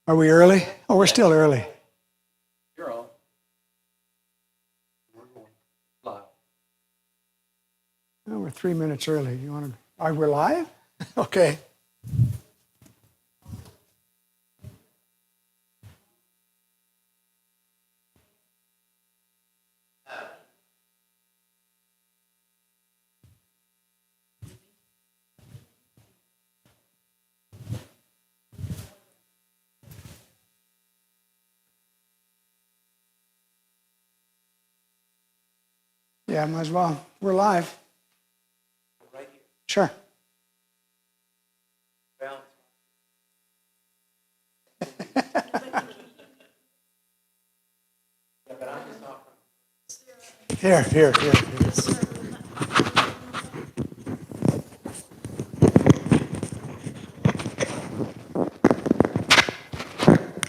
Are we early? Oh, we're still early. You're on. We're going live. Oh, we're 3 minutes early. You want to? Are we live? Okay. Yeah, might as well. We're live. Right here. Sure. Balance. Yeah, but I'm just offering. Here.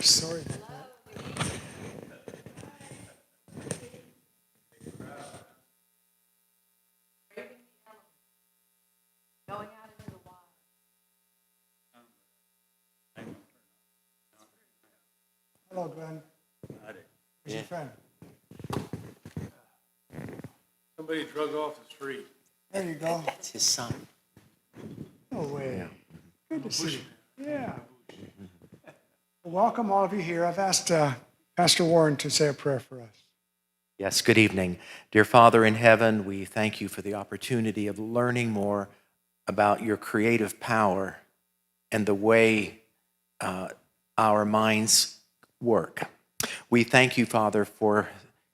Sorry. Going out into the wild. Hello, Glenn. Where's your friend? Somebody drug off the street. There you go. That's his son. No way. Good to see you. Yeah. Well, welcome all of you here. I've asked Pastor Warren to say a prayer for us. Yes, good evening. Dear Father in heaven, we thank you for the opportunity of learning more about your creative power and the way our minds work. We thank you, Father, for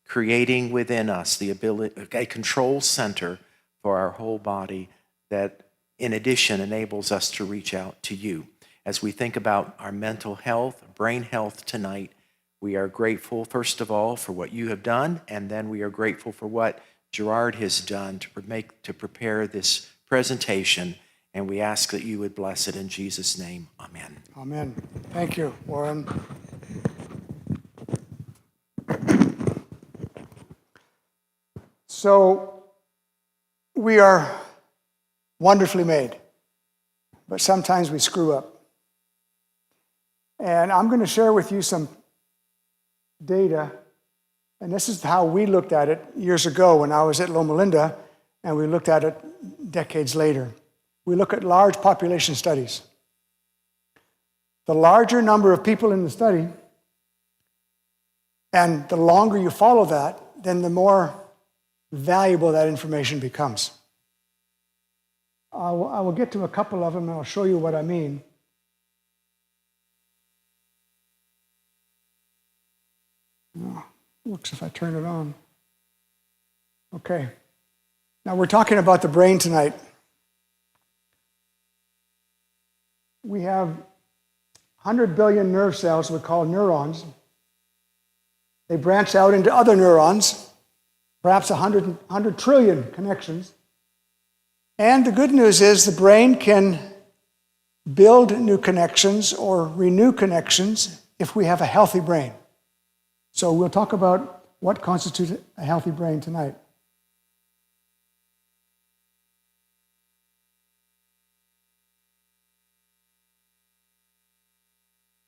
creating within us the ability, a control center for our whole body that, in addition, enables us to reach out to you. As we think about our mental health, brain health tonight, we are grateful, first of all, for what you have done, and then we are grateful for what Gerard has done to prepare this presentation, and we ask that you would bless it in Jesus' name. Amen. Amen. Thank you, Warren. So, we are wonderfully made, but sometimes we screw up. And I'm going to share with you some data, and this is how we looked at it years ago when I was at Loma Linda, and we looked at it decades later. We look at large population studies. The larger number of people in the study, and the longer you follow that, then the more valuable that information becomes. I will get to a couple of them, and I'll show you what I mean. Oh, works if I turn it on. Okay. Now we're talking about the brain tonight. We have 100 billion nerve cells we call neurons. They branch out into other neurons, perhaps 100 trillion connections. And the good news is the brain can build new connections or renew connections if we have a healthy brain. So we'll talk about what constitutes a healthy brain tonight.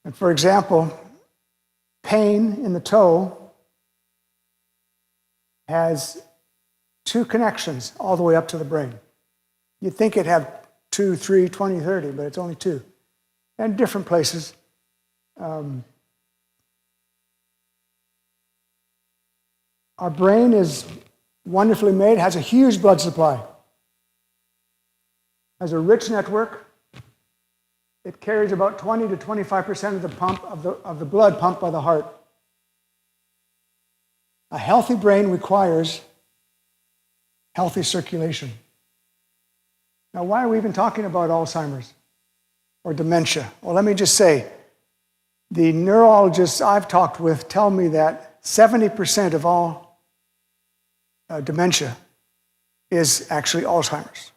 And for example, pain in the toe has 2 connections all the way up to the brain. You'd think it'd have 2, 3, 20, 30, but it's only 2. And different places. Our brain is wonderfully made, has a huge blood supply, has a rich network. It carries about 20 to 25% of the blood pumped by the heart. A healthy brain requires healthy circulation. Now, why are we even talking about Alzheimer's or dementia? Well, let me just say, the neurologists I've talked with tell me that 70% of all dementia is actually Alzheimer's.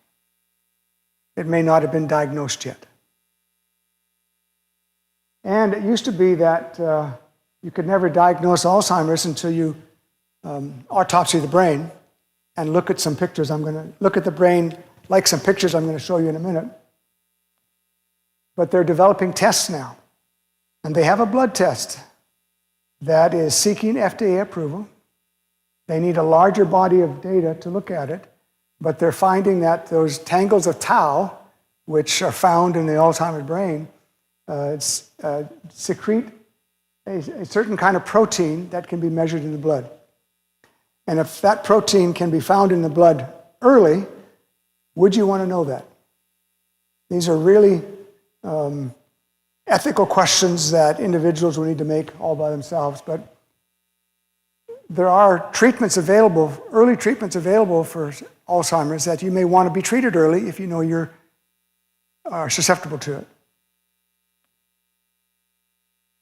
It may not have been diagnosed yet. And it used to be that you could never diagnose Alzheimer's until you autopsy the brain and look at some pictures. I'm going to look at the brain like some pictures I'm going to show you in a minute. But they're developing tests now And they have a blood test that is seeking FDA approval. They need a larger body of data to look at it, but they're finding that those tangles of tau, which are found in the Alzheimer's brain, secrete a certain kind of protein that can be measured in the blood. And if that protein can be found in the blood early, would you want to know that? These are really ethical questions that individuals will need to make all by themselves, but there are treatments available, early treatments available for Alzheimer's that you may want to be treated early if you know you're susceptible to it.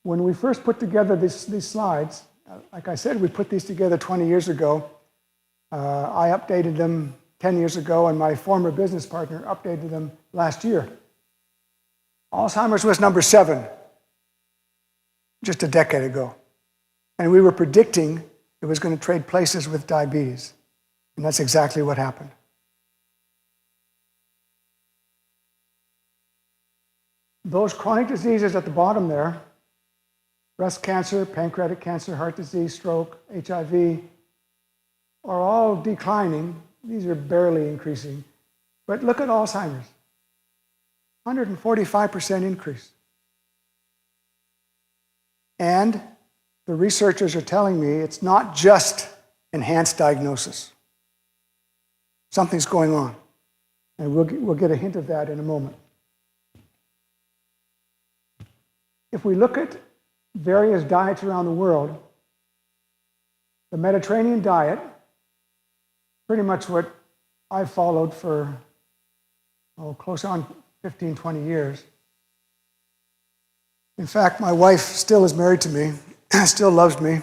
When we first put together these slides, like I said, we put these together 20 years ago. I updated them 10 years ago, and my former business partner updated them last year. Alzheimer's was number 7 just a decade ago. And we were predicting it was going to trade places with diabetes. And that's exactly what happened. Those chronic diseases at the bottom there, breast cancer, pancreatic cancer, heart disease, stroke, HIV, are all declining. These are barely increasing. But look at Alzheimer's. 145% increase. And the researchers are telling me it's not just enhanced diagnosis. Something's going on. And we'll get a hint of that in a moment. If we look at various diets around the world, the Mediterranean diet, pretty much what I've followed for close on 15, 20 years. In fact, my wife still is married to me, still loves me.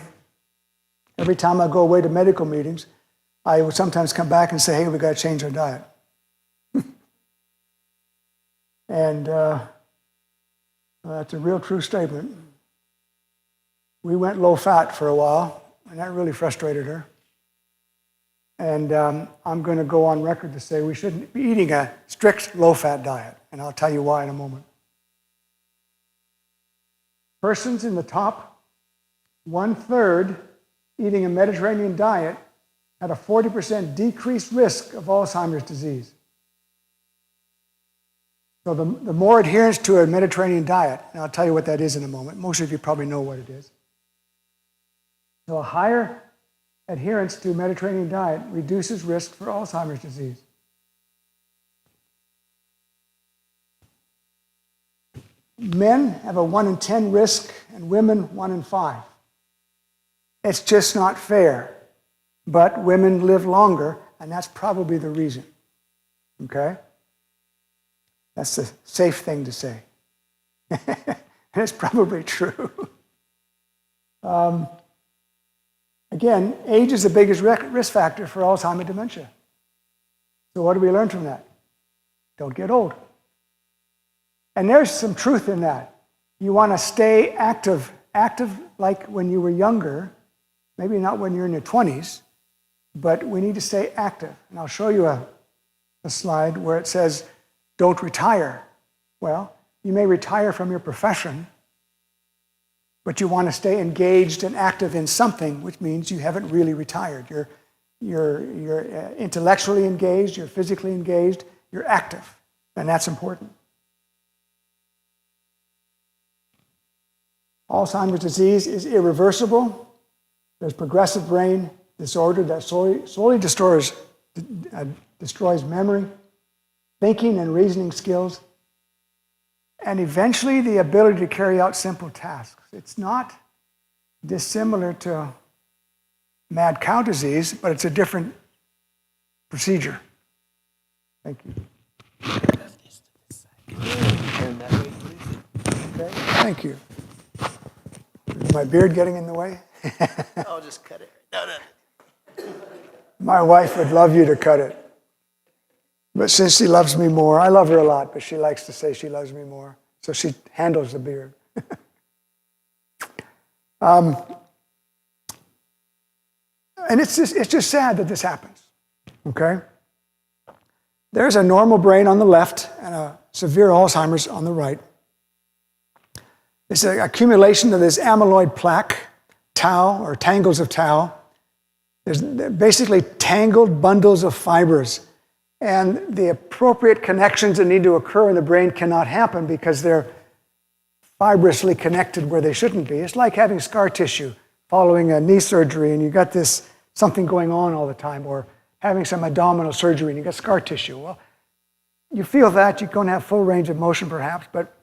Every time I go away to medical meetings, I would sometimes come back and say, hey, we've got to change our diet. And that's a real true statement. We went low-fat for a while, and that really frustrated her. And I'm going to go on record to say we shouldn't be eating a strict low-fat diet, and I'll tell you why in a moment. Persons in the top 1/3 eating a Mediterranean diet had a 40% decreased risk of Alzheimer's disease. So the more adherence to a Mediterranean diet, and I'll tell you what that is in a moment. Most of you probably know what it is. So a higher adherence to Mediterranean diet reduces risk for Alzheimer's disease. Men have a 1 in 10 risk, and women 1 in 5. It's just not fair. But women live longer, and that's probably the reason. Okay? That's the safe thing to say. And it's probably true. Again, age is the biggest risk factor for Alzheimer's dementia. So what do we learn from that? Don't get old. And there's some truth in that. You want to stay active like when you were younger, maybe not when you're in your 20s, but we need to stay active. And I'll show you a slide where it says, don't retire. Well, you may retire from your profession, but you want to stay engaged and active in something, which means you haven't really retired. You're intellectually engaged, you're physically engaged, you're active, and that's important. Alzheimer's disease is irreversible. There's progressive brain disorder that slowly destroys memory, thinking and reasoning skills, and eventually the ability to carry out simple tasks. It's not dissimilar to mad cow disease, but it's a different procedure. Thank you. Okay, thank you. Is my beard getting in the way? I'll just cut it. No. My wife would love you to cut it. But since she loves me more, I love her a lot, but she likes to say she loves me more. So she handles the beard. And it's just sad that this happens, okay? There's a normal brain on the left and a severe Alzheimer's on the right. It's an accumulation of this amyloid plaque, tau, or tangles of tau. There's basically tangled bundles of fibers. And the appropriate connections that need to occur in the brain cannot happen because they're fibrously connected where they shouldn't be. It's like having scar tissue following a knee surgery and you got this something going on all the time, or having some abdominal surgery and you got scar tissue. Well, you feel that, you're going to have full range of motion perhaps, but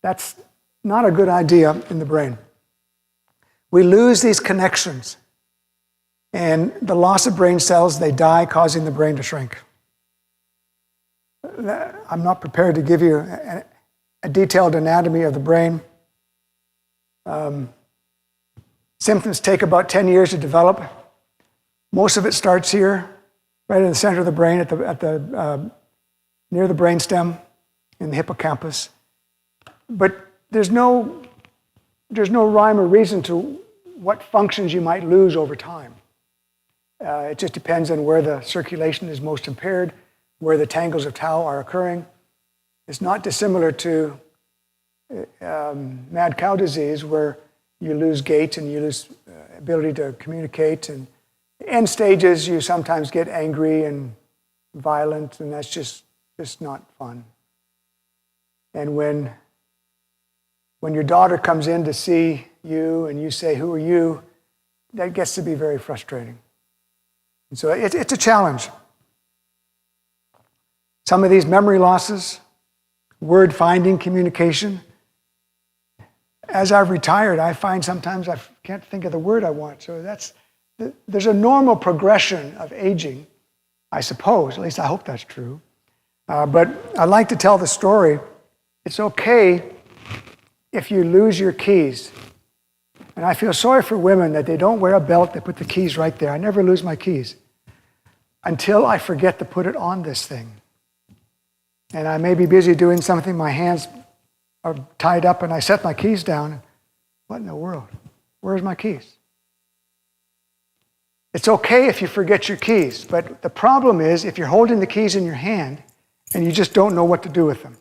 that's not a good idea in the brain. We lose these connections, and the loss of brain cells, they die, causing the brain to shrink. I'm not prepared to give you a detailed anatomy of the brain. Symptoms take about 10 years to develop. Most of it starts here, right in the center of the brain, near the brainstem, in the hippocampus. But there's no rhyme or reason to what functions you might lose over time. It just depends on where the circulation is most impaired, where the tangles of tau are occurring. It's not dissimilar to mad cow disease, where you lose gait and you lose ability to communicate. And end stages, you sometimes get angry and violent, and that's just not fun. And when your daughter comes in to see you and you say, "Who are you?" that gets to be very frustrating. And so it's a challenge. Some of these memory losses, word finding, communication. As I've retired, I find sometimes I can't think of the word I want. So there's a normal progression of aging, I suppose. At least I hope that's true. But I like to tell the story. It's okay if you lose your keys. And I feel sorry for women that they don't wear a belt, they put the keys right there. I never lose my keys until I forget to put it on this thing. And I may be busy doing something, my hands are tied up, and I set my keys down. What in the world? Where's my keys? It's okay if you forget your keys, but the problem is if you're holding the keys in your hand and you just don't know what to do with them.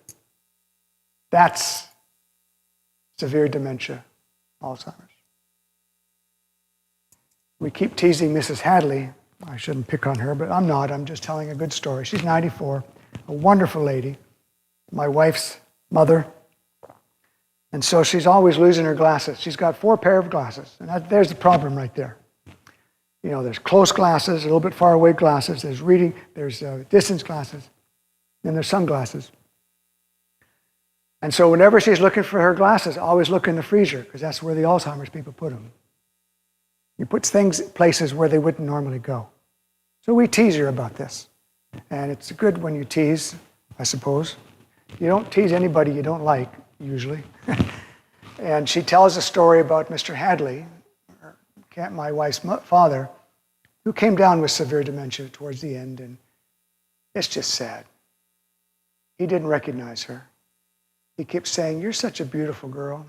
That's severe dementia, Alzheimer's. We keep teasing Mrs. Hadley. I shouldn't pick on her, but I'm not. I'm just telling a good story. She's 94, a wonderful lady, my wife's mother. And so she's always losing her glasses. She's got 4 pair of glasses, and there's the problem right there. You know, there's close glasses, a little bit far away glasses, there's reading, there's distance glasses, and there's sunglasses. And so whenever she's looking for her glasses, always look in the freezer, because that's where the Alzheimer's people put them. You put things places where they wouldn't normally go. So we tease her about this. And it's good when you tease, I suppose. You don't tease anybody you don't like, usually. And she tells a story about Mr. Hadley, my wife's father, who came down with severe dementia towards the end, and it's just sad. He didn't recognize her. He kept saying, "You're such a beautiful girl.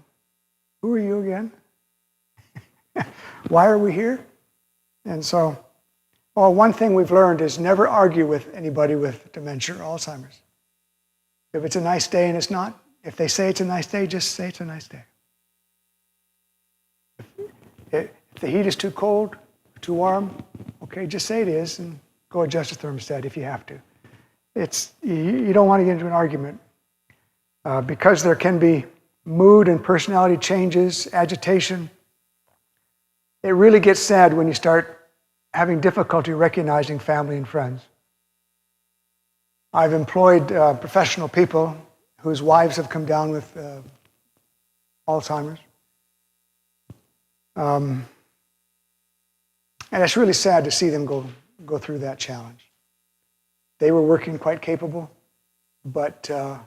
Who are you again? Why are we here?" And so, one thing we've learned is never argue with anybody with dementia or Alzheimer's. If it's a nice day and it's not, if they say it's a nice day, just say it's a nice day. If the heat is too cold, too warm, okay, just say it is and go adjust the thermostat if you have to. You don't want to get into an argument because there can be mood and personality changes, agitation. It really gets sad when you start having difficulty recognizing family and friends. I've employed professional people whose wives have come down with Alzheimer's. And it's really sad to see them go through that challenge. They were working quite capable, but their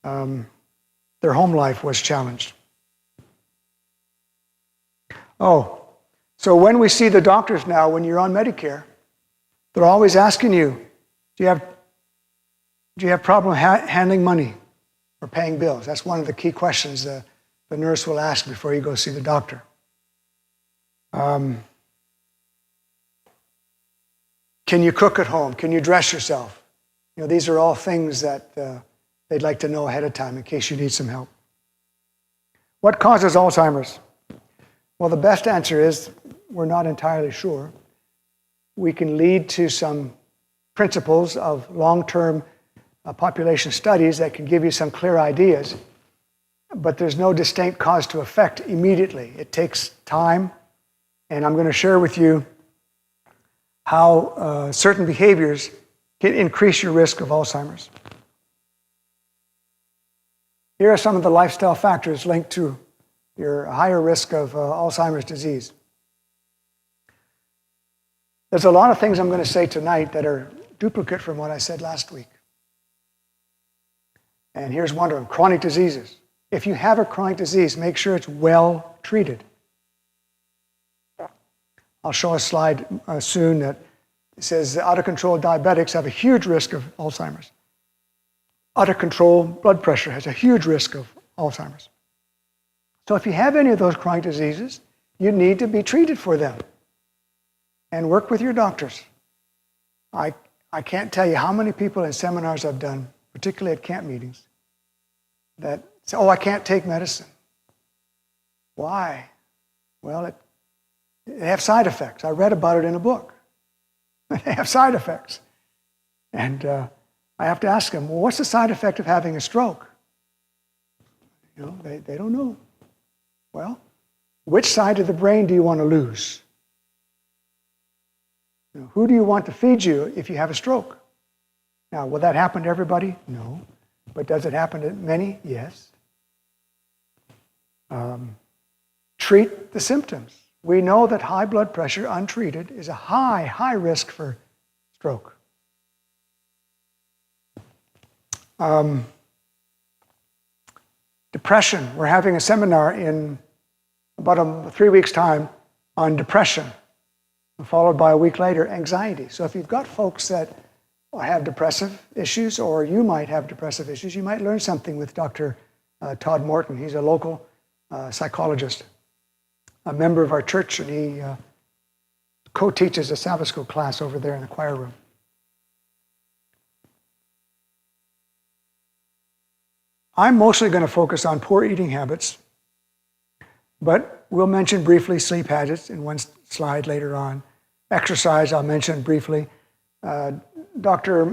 home life was challenged. So when we see the doctors now, when you're on Medicare, they're always asking you, do you have problem handling money or paying bills? That's one of the key questions the nurse will ask before you go see the doctor. Can you cook at home? Can you dress yourself? You know, these are all things that they'd like to know ahead of time in case you need some help. What causes Alzheimer's? Well, the best answer is we're not entirely sure. We can lead to some principles of long-term population studies that can give you some clear ideas, but there's no distinct cause to effect immediately. It takes time, and I'm going to share with you how certain behaviors can increase your risk of Alzheimer's. Here are some of the lifestyle factors linked to your higher risk of Alzheimer's disease. There's a lot of things I'm going to say tonight that are duplicate from what I said last week. And here's one of them, chronic diseases. If you have a chronic disease, make sure it's well treated. I'll show a slide soon that says out-of-control diabetics have a huge risk of Alzheimer's. Out-of-control blood pressure has a huge risk of Alzheimer's. So if you have any of those chronic diseases, you need to be treated for them and work with your doctors. I can't tell you how many people in seminars I've done, particularly at camp meetings, that say, oh, I can't take medicine. Why? Well, they have side effects. I read about it in a book. They have side effects. And I have to ask them, well, what's the side effect of having a stroke? You know, they don't know. Well, which side of the brain do you want to lose? You know, who do you want to feed you if you have a stroke? Now, will that happen to everybody? No. But does it happen to many? Yes. Treat the symptoms. We know that high blood pressure, untreated, is a high risk for stroke. Depression. We're having a seminar in about 3 weeks' time on depression, followed by a week later, anxiety. So if you've got folks that have depressive issues, or you might have depressive issues, you might learn something with Dr. Todd Morton. He's a local psychologist, a member of our church, and he co-teaches a Sabbath school class over there in the choir room. I'm mostly going to focus on poor eating habits, but we'll mention briefly sleep habits in one slide later on. Exercise, I'll mention briefly. Dr.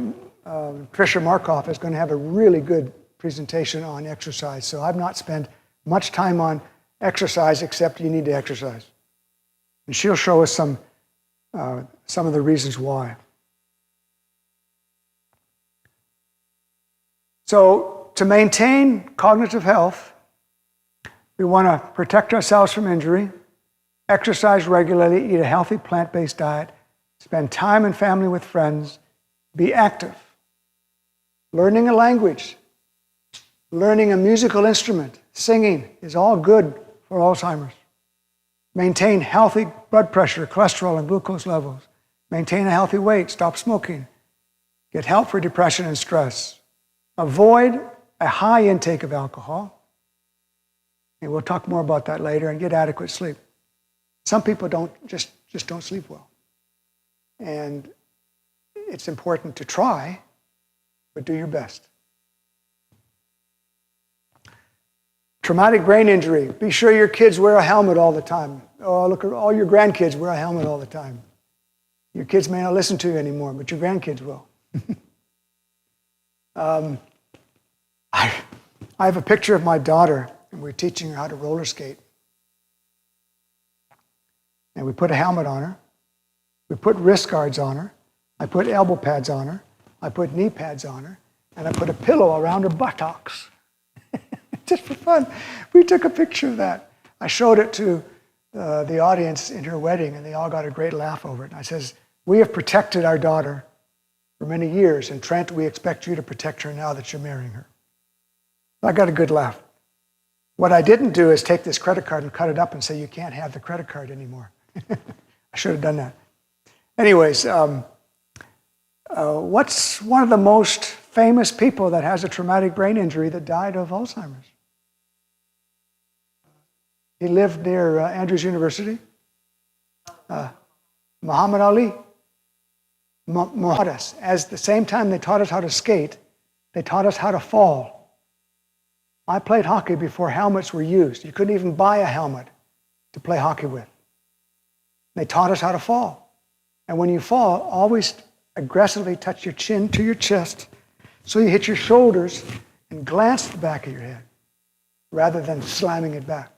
Tricia Markoff is going to have a really good presentation on exercise, so I've not spent much time on exercise except you need to exercise. And she'll show us some of the reasons why. So, to maintain cognitive health, we want to protect ourselves from injury, exercise regularly, eat a healthy plant-based diet, spend time in family with friends, be active. Learning a language, learning a musical instrument, singing is all good for Alzheimer's. Maintain healthy blood pressure, cholesterol, and glucose levels. Maintain a healthy weight, stop smoking. Get help for depression and stress. Avoid a high intake of alcohol, and we'll talk more about that later, and get adequate sleep. Some people just don't sleep well. And it's important to try, but do your best. Traumatic brain injury. Be sure your kids wear a helmet all the time. Oh, look, all your grandkids wear a helmet all the time. Your kids may not listen to you anymore, but your grandkids will. I have a picture of my daughter, and we're teaching her how to roller skate. And we put a helmet on her. We put wrist guards on her. I put elbow pads on her. I put knee pads on her. And I put a pillow around her buttocks. Just for fun. We took a picture of that. I showed it to the audience in her wedding, and they all got a great laugh over it. And I says, we have protected our daughter for many years, and Trent, we expect you to protect her now that you're marrying her. I got a good laugh. What I didn't do is take this credit card and cut it up and say, you can't have the credit card anymore. I should have done that. Anyways, what's one of the most famous people that has a traumatic brain injury that died of Alzheimer's? He lived near Andrews University. Muhammad Ali. Taught us. As the same time they taught us how to skate, they taught us how to fall. I played hockey before helmets were used. You couldn't even buy a helmet to play hockey with. They taught us how to fall. And when you fall, always aggressively touch your chin to your chest so you hit your shoulders and glance the back of your head rather than slamming it back.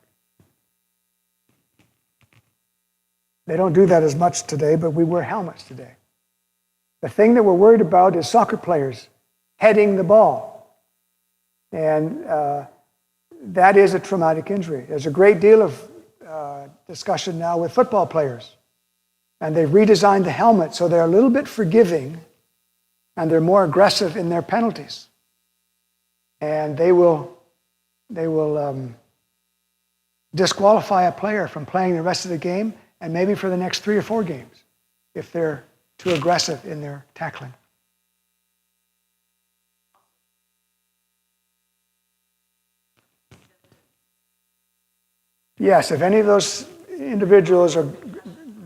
They don't do that as much today, but we wear helmets today. The thing that we're worried about is soccer players heading the ball. And that is a traumatic injury. There's a great deal of discussion now with football players. And they've redesigned the helmet so they're a little bit forgiving and they're more aggressive in their penalties. And they will disqualify a player from playing the rest of the game and maybe for the next 3 or 4 games if they're too aggressive in their tackling. Yes, if any of those individuals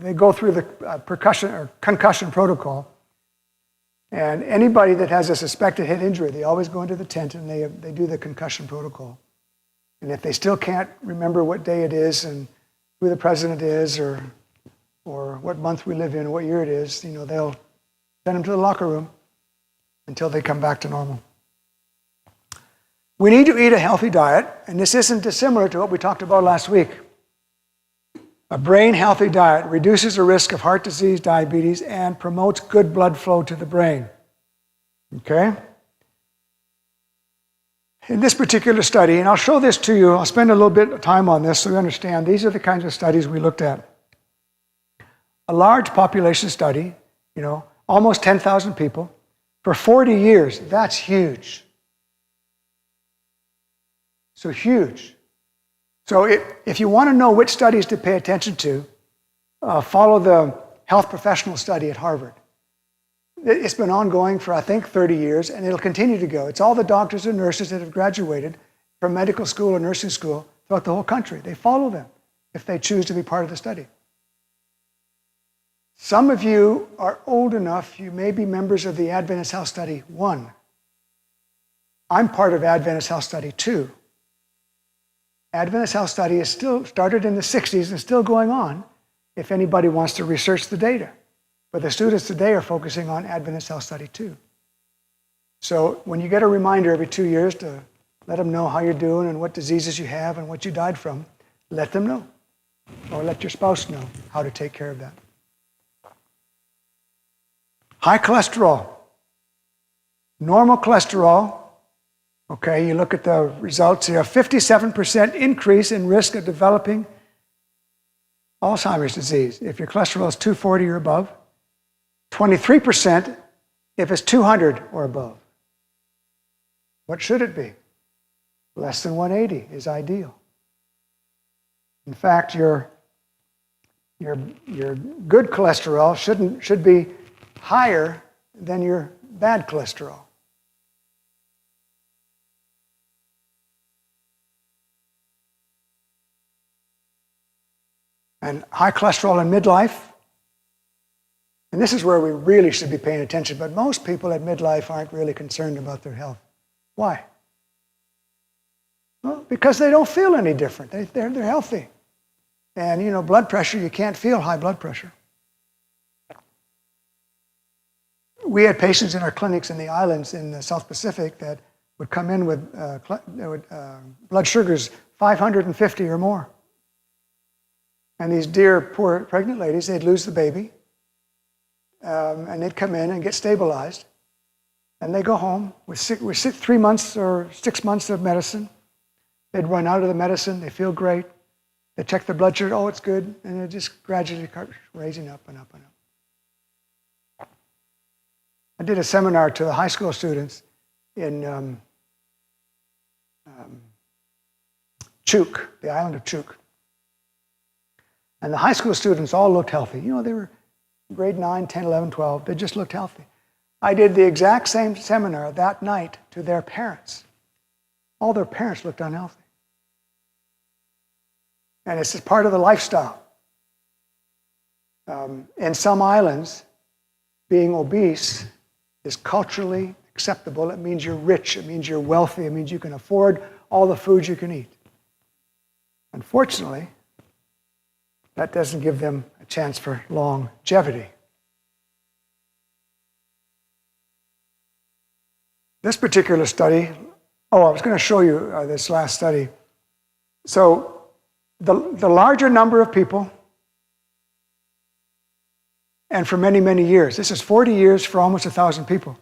they go through the percussion or concussion protocol, and anybody that has a suspected head injury, they always go into the tent and they do the concussion protocol. And if they still can't remember what day it is and who the president is or what month we live in or what year it is, they'll send them to the locker room until they come back to normal. We need to eat a healthy diet, and this isn't dissimilar to what we talked about last week. A brain-healthy diet reduces the risk of heart disease, diabetes, and promotes good blood flow to the brain. Okay? In this particular study, and I'll show this to you, I'll spend a little bit of time on this so you understand, these are the kinds of studies we looked at. A large population study, almost 10,000 people, for 40 years, that's huge. So huge. So if you want to know which studies to pay attention to, follow the health professional study at Harvard. It's been ongoing for, I think, 30 years, and it'll continue to go. It's all the doctors and nurses that have graduated from medical school or nursing school throughout the whole country. They follow them if they choose to be part of the study. Some of you are old enough, you may be members of the Adventist Health Study 1. I'm part of Adventist Health Study 2. Adventist Health Study is still started in the 60s and still going on if anybody wants to research the data. But the students today are focusing on Adventist Health Study 2. So when you get a reminder every 2 years to let them know how you're doing and what diseases you have and what you died from, let them know. Or let your spouse know how to take care of that. High cholesterol. Normal cholesterol. Okay, you look at the results here, 57% increase in risk of developing Alzheimer's disease if your cholesterol is 240 or above, 23% if it's 200 or above. What should it be? Less than 180 is ideal. In fact, your good cholesterol should be higher than your bad cholesterol. And high cholesterol in midlife, and this is where we really should be paying attention, but most people at midlife aren't really concerned about their health. Why? Well, because they don't feel any different. They're healthy. And, blood pressure, you can't feel high blood pressure. We had patients in our clinics in the islands in the South Pacific that would come in with blood sugars 550 or more. And these dear, poor pregnant ladies, they'd lose the baby, and they'd come in and get stabilized. And they go home with 3 months or 6 months of medicine. They'd run out of the medicine. They feel great. They check their blood sugar. Oh, it's good. And it just gradually starts raising up and up and up. I did a seminar to the high school students in Chuuk, the island of Chuuk. And the high school students all looked healthy. They were grade 9, 10, 11, 12. They just looked healthy. I did the exact same seminar that night to their parents. All their parents looked unhealthy. And it's just part of the lifestyle. In some islands, being obese is culturally acceptable. It means you're rich. It means you're wealthy. It means you can afford all the food you can eat. Unfortunately, that doesn't give them a chance for longevity. This particular study, I was going to show you this last study. So the larger number of people, and for many, many years. This is 40 years for almost 1,000 people.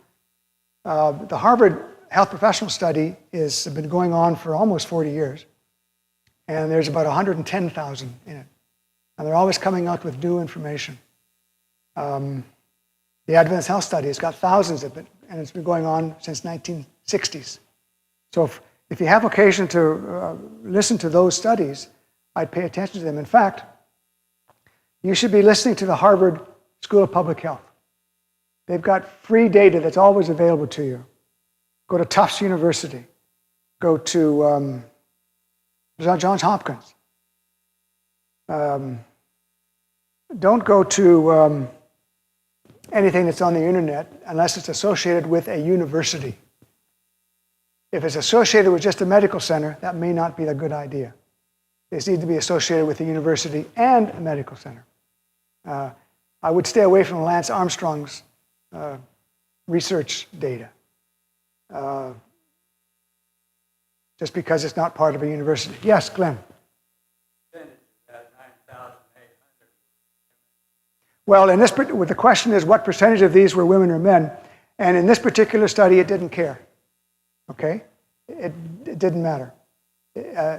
The Harvard Health Professional Study has been going on for almost 40 years. And there's about 110,000 in it. And they're always coming out with new information. The Adventist Health Study has got thousands of it, and it's been going on since 1960s. So if you have occasion to listen to those studies, I'd pay attention to them. In fact, you should be listening to the Harvard School of Public Health. They've got free data that's always available to you. Go to Tufts University. Go to Johns Hopkins. Don't go to anything that's on the internet unless it's associated with a university. If it's associated with just a medical center, that may not be a good idea. They need to be associated with a university and a medical center. I would stay away from Lance Armstrong's research data, just because it's not part of a university. Yes, Glenn? Well, the question is what percentage of these were women or men? And in this particular study, it didn't care. Okay? It didn't matter.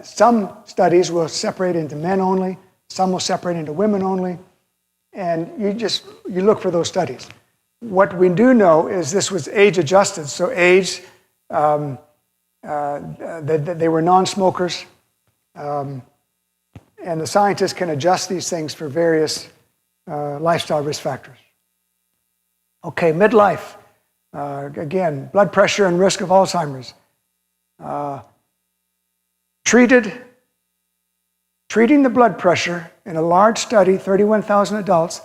Some studies will separate into men only. Some will separate into women only. And you look for those studies. What we do know is this was age adjusted. So age, they were non-smokers. And the scientists can adjust these things for various lifestyle risk factors. Okay, midlife. Again, blood pressure and risk of Alzheimer's. Treating the blood pressure in a large study, 31,000 adults,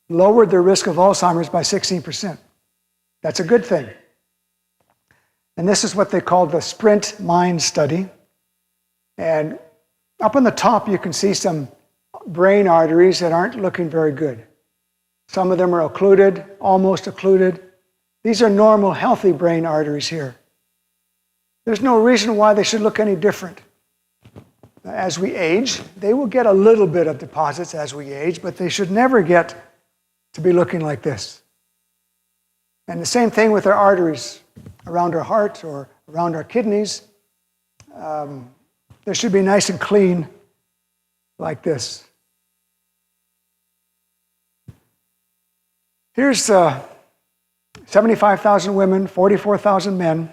lowered their risk of Alzheimer's by 16%. That's a good thing. And this is what they call the Sprint Mind study. And up on the top, you can see some brain arteries that aren't looking very good. Some of them are occluded, almost occluded. These are normal, healthy brain arteries here. There's no reason why they should look any different. As we age, they will get a little bit of deposits as we age, but they should never get to be looking like this. And the same thing with our arteries around our heart or around our kidneys. They should be nice and clean like this. Here's 75,000 women, 44,000 men.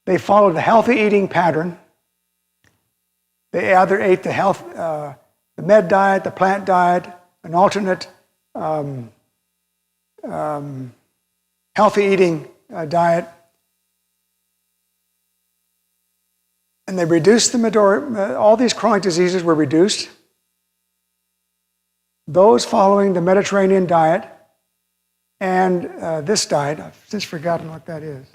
They followed a healthy eating pattern. They either ate the med diet, the plant diet, an alternate healthy eating diet. And they reduced the majority, all these chronic diseases were reduced. Those following the Mediterranean diet and this diet, I've just forgotten what that is.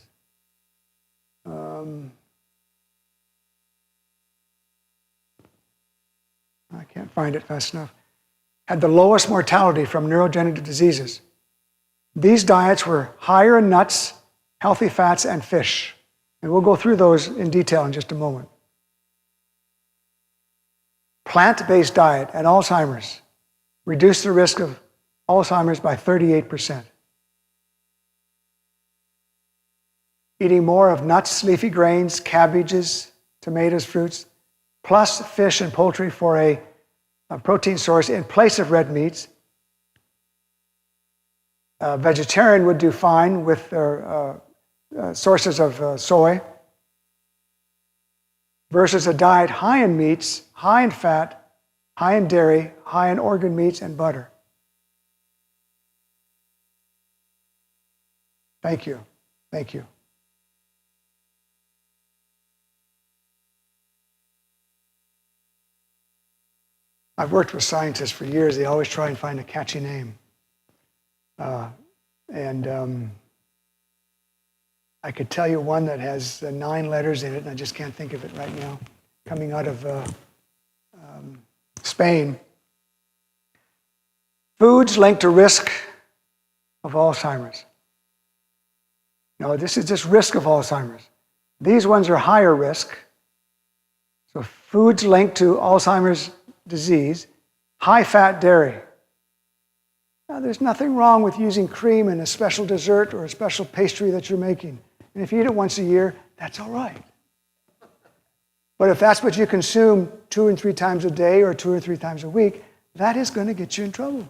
I can't find it fast enough. Had the lowest mortality from neurodegenerative diseases. These diets were higher in nuts, healthy fats, and fish. And we'll go through those in detail in just a moment. Plant-based diet and Alzheimer's reduced the risk of Alzheimer's by 38%. Eating more of nuts, leafy grains, cabbages, tomatoes, fruits, plus fish and poultry for a protein source in place of red meats. A vegetarian would do fine with their sources of soy versus a diet high in meats, high in fat, high in dairy, high in organ meats and butter. Thank you. Thank you. I've worked with scientists for years. They always try and find a catchy name. I I could tell you one that has 9 letters in it, and I just can't think of it right now, coming out of Spain. Foods linked to risk of Alzheimer's. No, this is just risk of Alzheimer's. These ones are higher risk. So foods linked to Alzheimer's disease, high-fat dairy. Now, there's nothing wrong with using cream in a special dessert or a special pastry that you're making. And if you eat it once a year, that's all right. But if that's what you consume 2 and 3 times a day or 2 or 3 times a week, that is going to get you in trouble.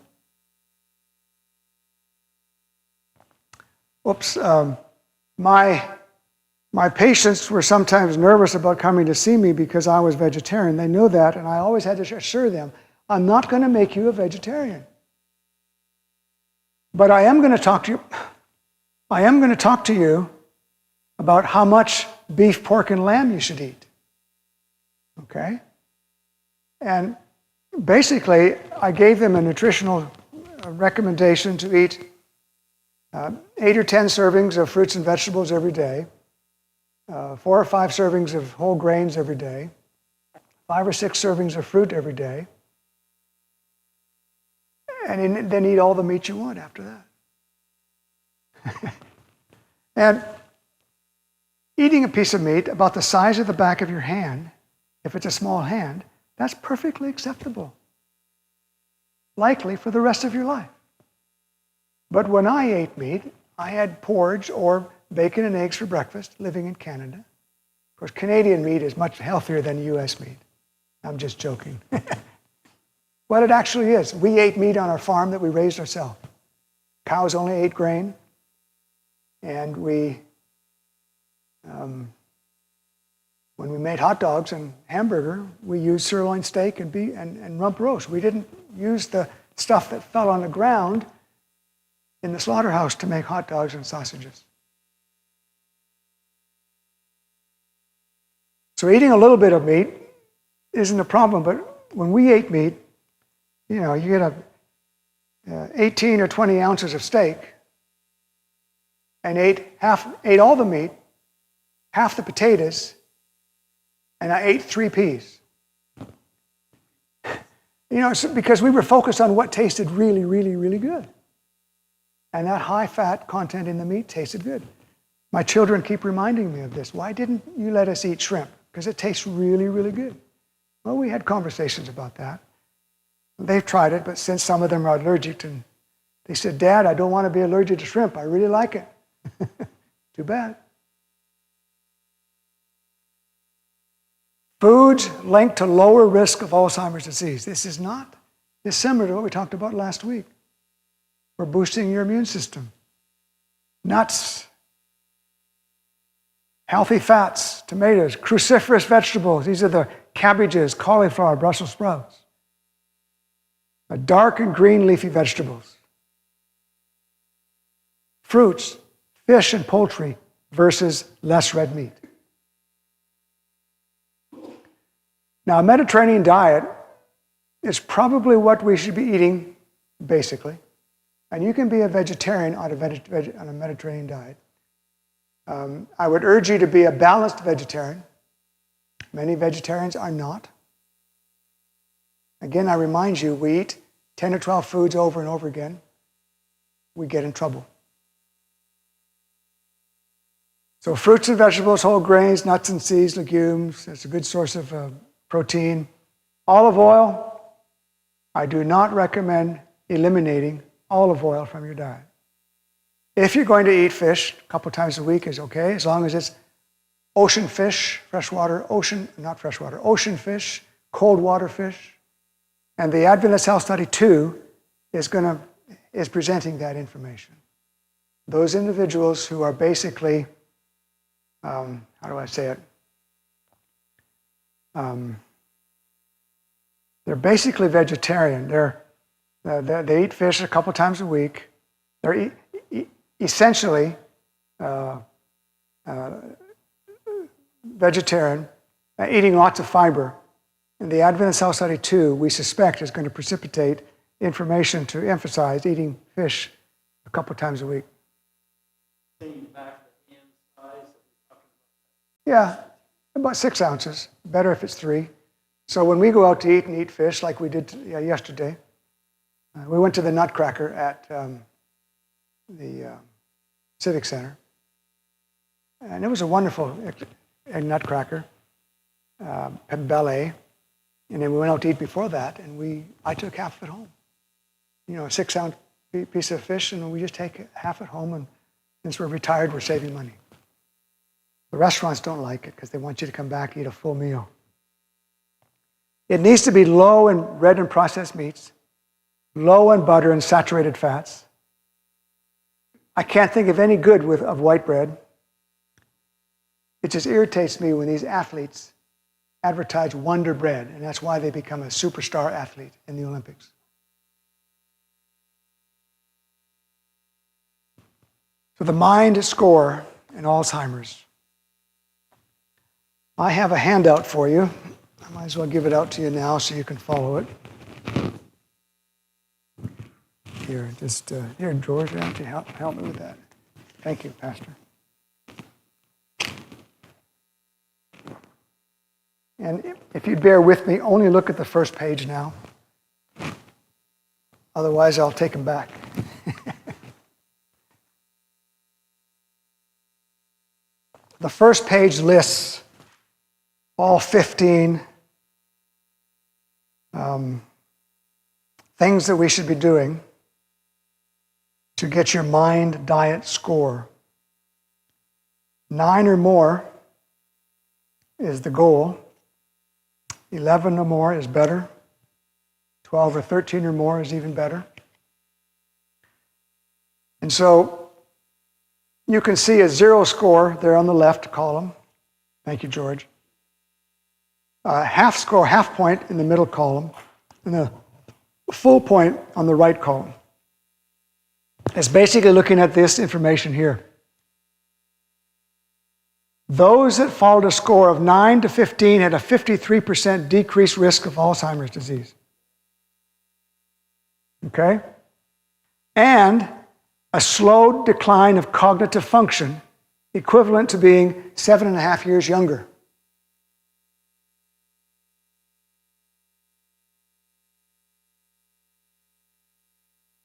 Oops. My patients were sometimes nervous about coming to see me because I was vegetarian. They knew that, and I always had to assure them, I'm not going to make you a vegetarian. But I am going to talk to you. I am going to talk to you about how much beef, pork, and lamb you should eat. Okay? And basically, I gave them a nutritional recommendation to eat 8 or 10 servings of fruits and vegetables every day, 4 or 5 servings of whole grains every day, 5 or 6 servings of fruit every day, and then eat all the meat you want after that. And eating a piece of meat about the size of the back of your hand, if it's a small hand, that's perfectly acceptable. Likely for the rest of your life. But when I ate meat, I had porridge or bacon and eggs for breakfast, living in Canada. Of course, Canadian meat is much healthier than U.S. meat. I'm just joking. But it actually is. We ate meat on our farm that we raised ourselves. Cows only ate grain. And when we made hot dogs and hamburger, we used sirloin steak and beef and rump roast. We didn't use the stuff that fell on the ground in the slaughterhouse to make hot dogs and sausages. So eating a little bit of meat isn't a problem, but when we ate meat, you get 18 or 20 ounces of steak and ate all the meat, half the potatoes, and I ate 3 peas. Because we were focused on what tasted really, really, really good. And that high fat content in the meat tasted good. My children keep reminding me of this. Why didn't you let us eat shrimp? Because it tastes really, really good. Well, we had conversations about that. They've tried it, but since some of them are allergic, and they said, Dad, I don't want to be allergic to shrimp. I really like it. Too bad. Foods linked to lower risk of Alzheimer's disease. This is similar to what we talked about last week. We're boosting your immune system. Nuts, healthy fats, tomatoes, cruciferous vegetables. These are the cabbages, cauliflower, Brussels sprouts. Dark and green leafy vegetables. Fruits, fish, and poultry versus less red meat. Now, a Mediterranean diet is probably what we should be eating, basically. And you can be a vegetarian on a Mediterranean diet. I would urge you to be a balanced vegetarian. Many vegetarians are not. Again, I remind you, we eat 10 or 12 foods over and over again. We get in trouble. So fruits and vegetables, whole grains, nuts and seeds, legumes, that's a good source of protein. Olive oil, I do not recommend eliminating olive oil from your diet. If you're going to eat fish, a couple times a week is okay, as long as it's ocean fish, ocean fish, cold water fish. And the Adventist Health Study 2 is presenting that information. Those individuals who are basically, how do I say it? They're basically vegetarian. They eat fish a couple times a week. They're essentially vegetarian, eating lots of fiber. And the Adventist Health Study 2, we suspect, is going to precipitate information to emphasize eating fish a couple times a week. Back the inside Yeah, about 6 ounces. Better if it's 3. So when we go out to eat and eat fish, like we did yesterday, we went to the Nutcracker at the Civic Center. And it was a wonderful Nutcracker, ballet. And then we went out to eat before that, and I took half of it home. You know, a 6-ounce piece of fish, and we just take half it home, and since we're retired, we're saving money. The restaurants don't like it because they want you to come back and eat a full meal. It needs to be low in red and processed meats, low in butter and saturated fats. I can't think of any good of white bread. It just irritates me when these athletes advertise Wonder Bread, and that's why they become a superstar athlete in the Olympics. So the mind score in Alzheimer's. I have a handout for you. I might as well give it out to you now so you can follow it. Here, here, George, why don't you help me with that? Thank you, Pastor. And if you'd bear with me, only look at the first page now. Otherwise, I'll take them back. The first page lists all 15 things that we should be doing to get your mind diet score. 9 or more is the goal. 11 or more is better. 12 or 13 or more is even better. And so you can see a 0 score there on the left column. Thank you, George. Half score, half point in the middle column, and a full point on the right column. It's basically looking at this information here. Those that followed a score of 9 to 15 had a 53% decreased risk of Alzheimer's disease. Okay? And a slow decline of cognitive function equivalent to being 7.5 years younger.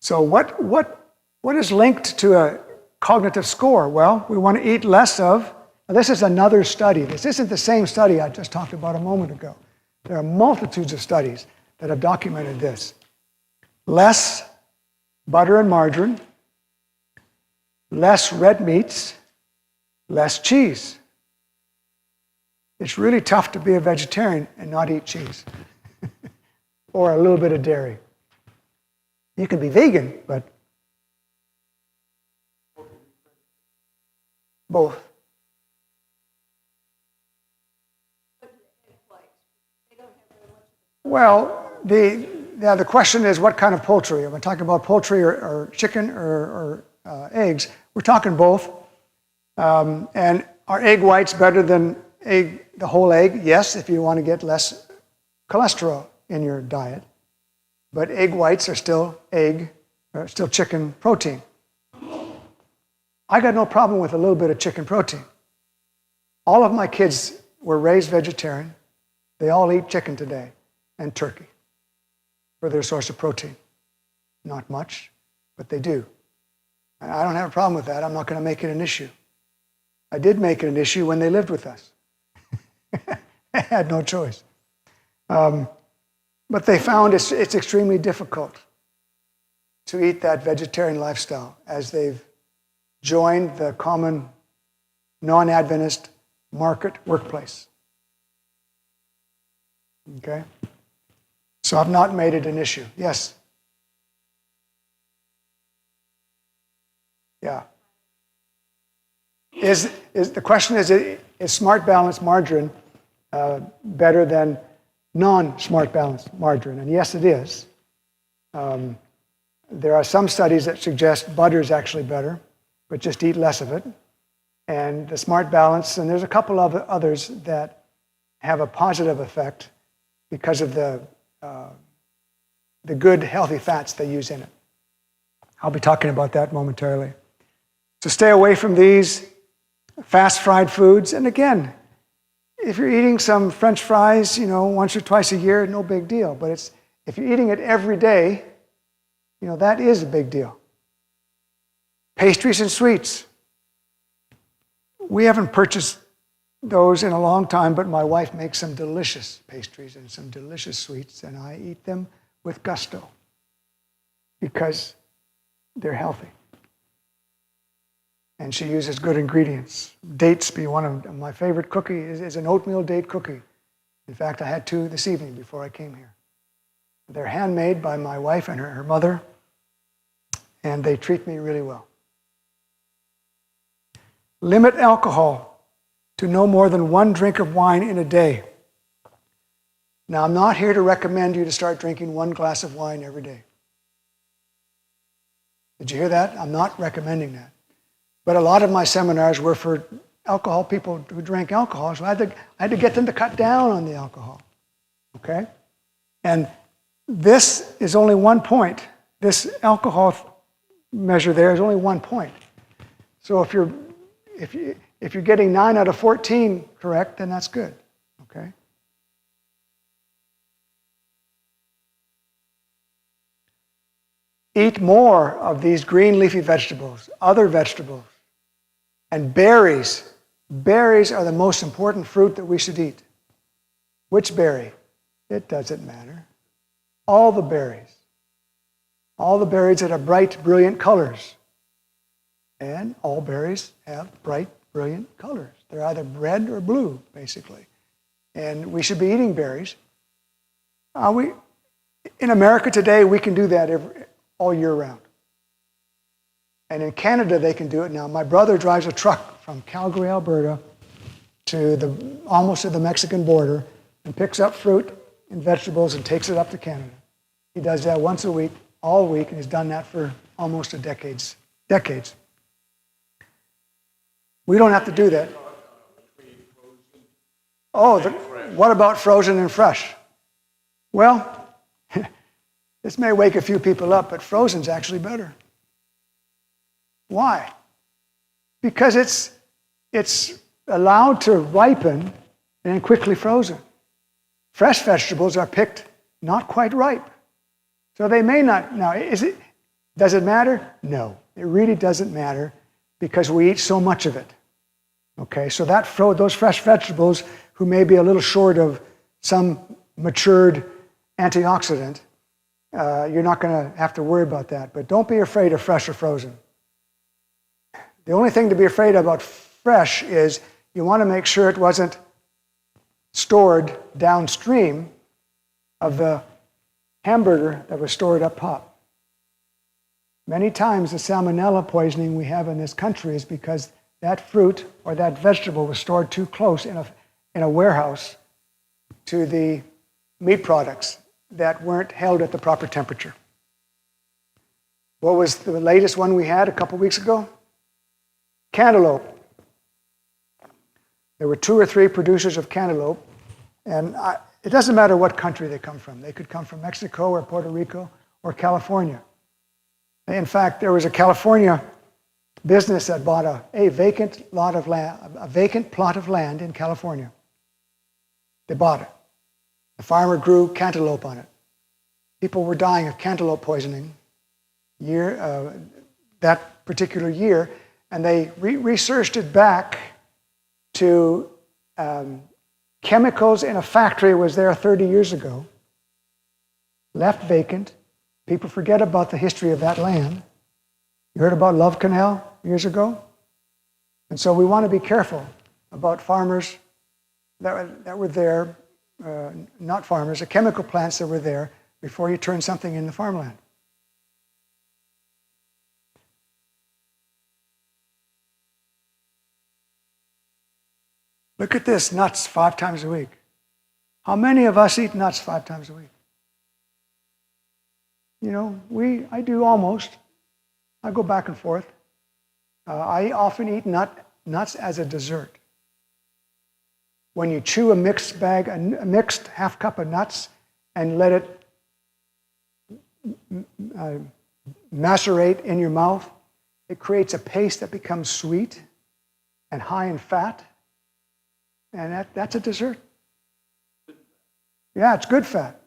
So what is linked to a cognitive score? Well, we want to eat less of. Now, this is another study. This isn't the same study I just talked about a moment ago. There are multitudes of studies that have documented this. Less butter and margarine, less red meats, less cheese. It's really tough to be a vegetarian and not eat cheese or a little bit of dairy. You can be vegan, but both. Well, the question is what kind of poultry? Am I talking about poultry or chicken or eggs? We're talking both. And are egg whites better than the whole egg? Yes, if you want to get less cholesterol in your diet. But egg whites are still chicken protein. I got no problem with a little bit of chicken protein. All of my kids were raised vegetarian. They all eat chicken today and turkey for their source of protein. Not much, but they do. And I don't have a problem with that. I'm not going to make it an issue. I did make it an issue when they lived with us. I had no choice. But they found it's extremely difficult to eat that vegetarian lifestyle as they've joined the common non-Adventist market workplace. Okay? So I've not made it an issue. Yes? Yeah. The question is Smart Balance margarine better than non-Smart Balance margarine? And yes, it is. There are some studies that suggest butter is actually better, but just eat less of it. And the Smart Balance, and there's a couple of others that have a positive effect because of the good, healthy fats they use in it. I'll be talking about that momentarily. So stay away from these fast fried foods. And again, if you're eating some French fries, once or twice a year, no big deal. But if you're eating it every day, that is a big deal. Pastries and sweets. We haven't purchased those in a long time, but my wife makes some delicious pastries and some delicious sweets, and I eat them with gusto because they're healthy. And she uses good ingredients. Dates be one of my favorite cookies is an oatmeal date cookie. In fact, I had 2 this evening before I came here. They're handmade by my wife and her mother, and they treat me really well. Limit alcohol to no more than 1 drink of wine in a day. Now, I'm not here to recommend you to start drinking 1 glass of wine every day. Did you hear that? I'm not recommending that. But a lot of my seminars were for alcohol people who drank alcohol, so I had to get them to cut down on the alcohol. Okay? And this is only 1 point. This alcohol measure there is only 1 point. So if you're getting 9 out of 14 correct, then that's good. Okay? Eat more of these green leafy vegetables, other vegetables, and berries. Berries are the most important fruit that we should eat. Which berry? It doesn't matter. All the berries. All the berries that have bright, brilliant colors. And all berries have bright, brilliant colors. They're either red or blue, basically. And we should be eating berries. In America today, we can do that all year round. And in Canada, they can do it now. My brother drives a truck from Calgary, Alberta, to almost to the Mexican border and picks up fruit and vegetables and takes it up to Canada. He does that once a week, all week, and he's done that for almost decades. We don't have to do that. Oh, what about frozen and fresh? Well, this may wake a few people up, but frozen's actually better. Why? Because it's allowed to ripen and then quickly frozen. Fresh vegetables are picked not quite ripe. So they may not. Now, does it matter? No, it really doesn't matter because we eat so much of it. Okay, so those fresh vegetables who may be a little short of some matured antioxidant, you're not going to have to worry about that. But don't be afraid of fresh or frozen. The only thing to be afraid about fresh is you want to make sure it wasn't stored downstream of the hamburger that was stored up top. Many times the salmonella poisoning we have in this country is because that fruit or that vegetable was stored too close in a warehouse to the meat products that weren't held at the proper temperature. What was the latest one we had a couple weeks ago? Cantaloupe. There were 2 or 3 producers of cantaloupe, and it doesn't matter what country they come from. They could come from Mexico or Puerto Rico or California. In fact, there was a California business that bought a vacant plot of land in California. They bought it. The farmer grew cantaloupe on it. People were dying of cantaloupe poisoning that particular year, and they researched it back to chemicals in a factory was there 30 years ago, left vacant. People forget about the history of that land. You heard about Love Canal years ago? And so we want to be careful about farmers that were there, not farmers, the chemical plants that were there before you turn something in the farmland. Look at this, nuts 5 times a week. How many of us eat nuts 5 times a week? I do almost. I go back and forth. I often eat nuts as a dessert. When you chew a mixed half cup of nuts and let it macerate in your mouth, it creates a paste that becomes sweet and high in fat. And that's a dessert. Yeah, it's good fat.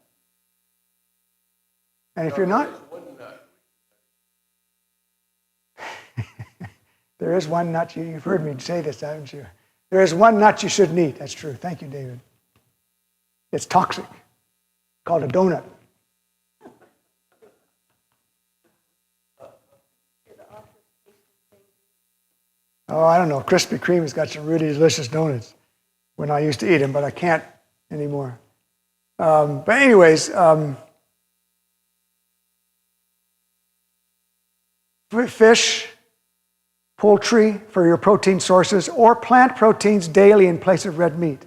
And if you're not... There is one nut, you've heard me say this, haven't you? There is one nut you shouldn't eat. That's true. Thank you, David. It's toxic. Called a donut. Oh, I don't know. Krispy Kreme has got some really delicious donuts when I used to eat them, but I can't anymore. But anyways, fish, poultry for your protein sources, or plant proteins daily in place of red meat.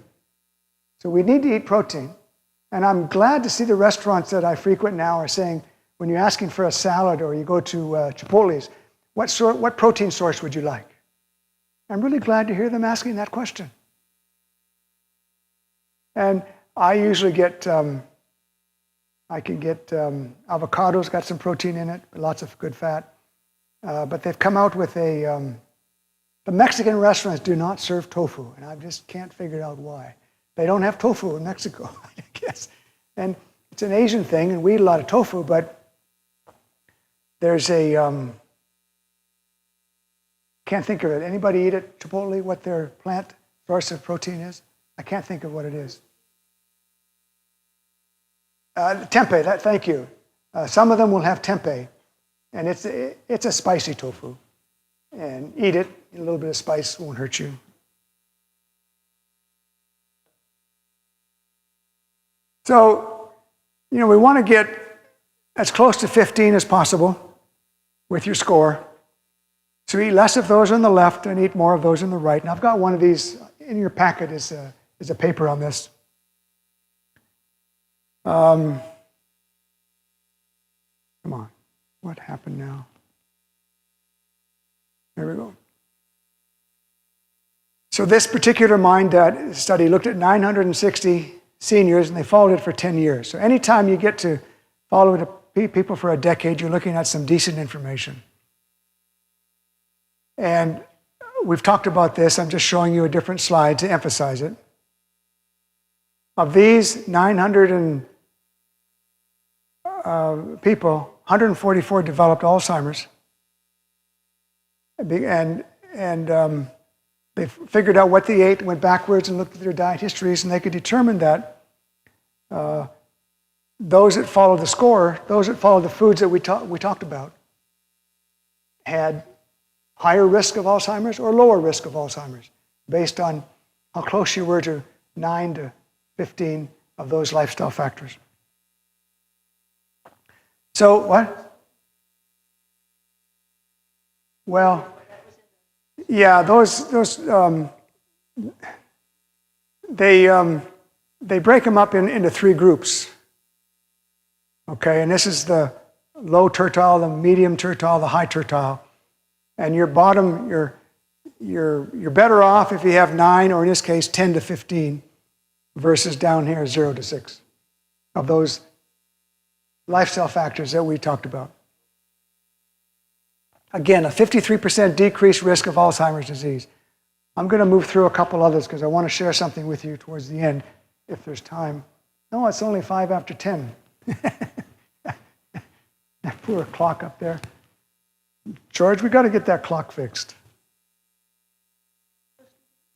So we need to eat protein. And I'm glad to see the restaurants that I frequent now are saying, when you're asking for a salad or you go to Chipotle's, what protein source would you like? I'm really glad to hear them asking that question. And I usually get, avocados, got some protein in it, lots of good fat. But they've come out with the Mexican restaurants do not serve tofu, and I just can't figure out why. They don't have tofu in Mexico, I guess. And it's an Asian thing, and we eat a lot of tofu, but there's a, can't think of it. Anybody eat at Chipotle what their plant source of protein is? I can't think of what it is. Tempeh, thank you. Some of them will have tempeh, and it's a spicy tofu. And eat it, a little bit of spice won't hurt you. So, we want to get as close to 15 as possible with your score. So eat less of those on the left and eat more of those on the right. And I've got one of these in your packet is a paper on this. Come on, what happened now? There we go. So this particular mind study looked at 960 seniors, and they followed it for 10 years. So anytime you get to follow people for a decade, you're looking at some decent information. And we've talked about this. I'm just showing you a different slide to emphasize it. Of these 900 people, 144 developed Alzheimer's. And they figured out what they ate, went backwards and looked at their diet histories, and they could determine that those that followed the score, those that followed the foods that we talked about, had higher risk of Alzheimer's or lower risk of Alzheimer's, based on how close you were to 9 to 15 of those lifestyle factors. So what? Well, yeah, they break them up into three groups. Okay, and this is the low tertile, the medium tertile, the high tertile. And your bottom, you're better off if you have 9, or in this case 10 to 15, versus down here 0 to 6 of those lifestyle factors that we talked about. Again, a 53% decreased risk of Alzheimer's disease. I'm going to move through a couple others because I want to share something with you towards the end, if there's time. No, it's only 5 after 10. That poor clock up there. George, we got to get that clock fixed.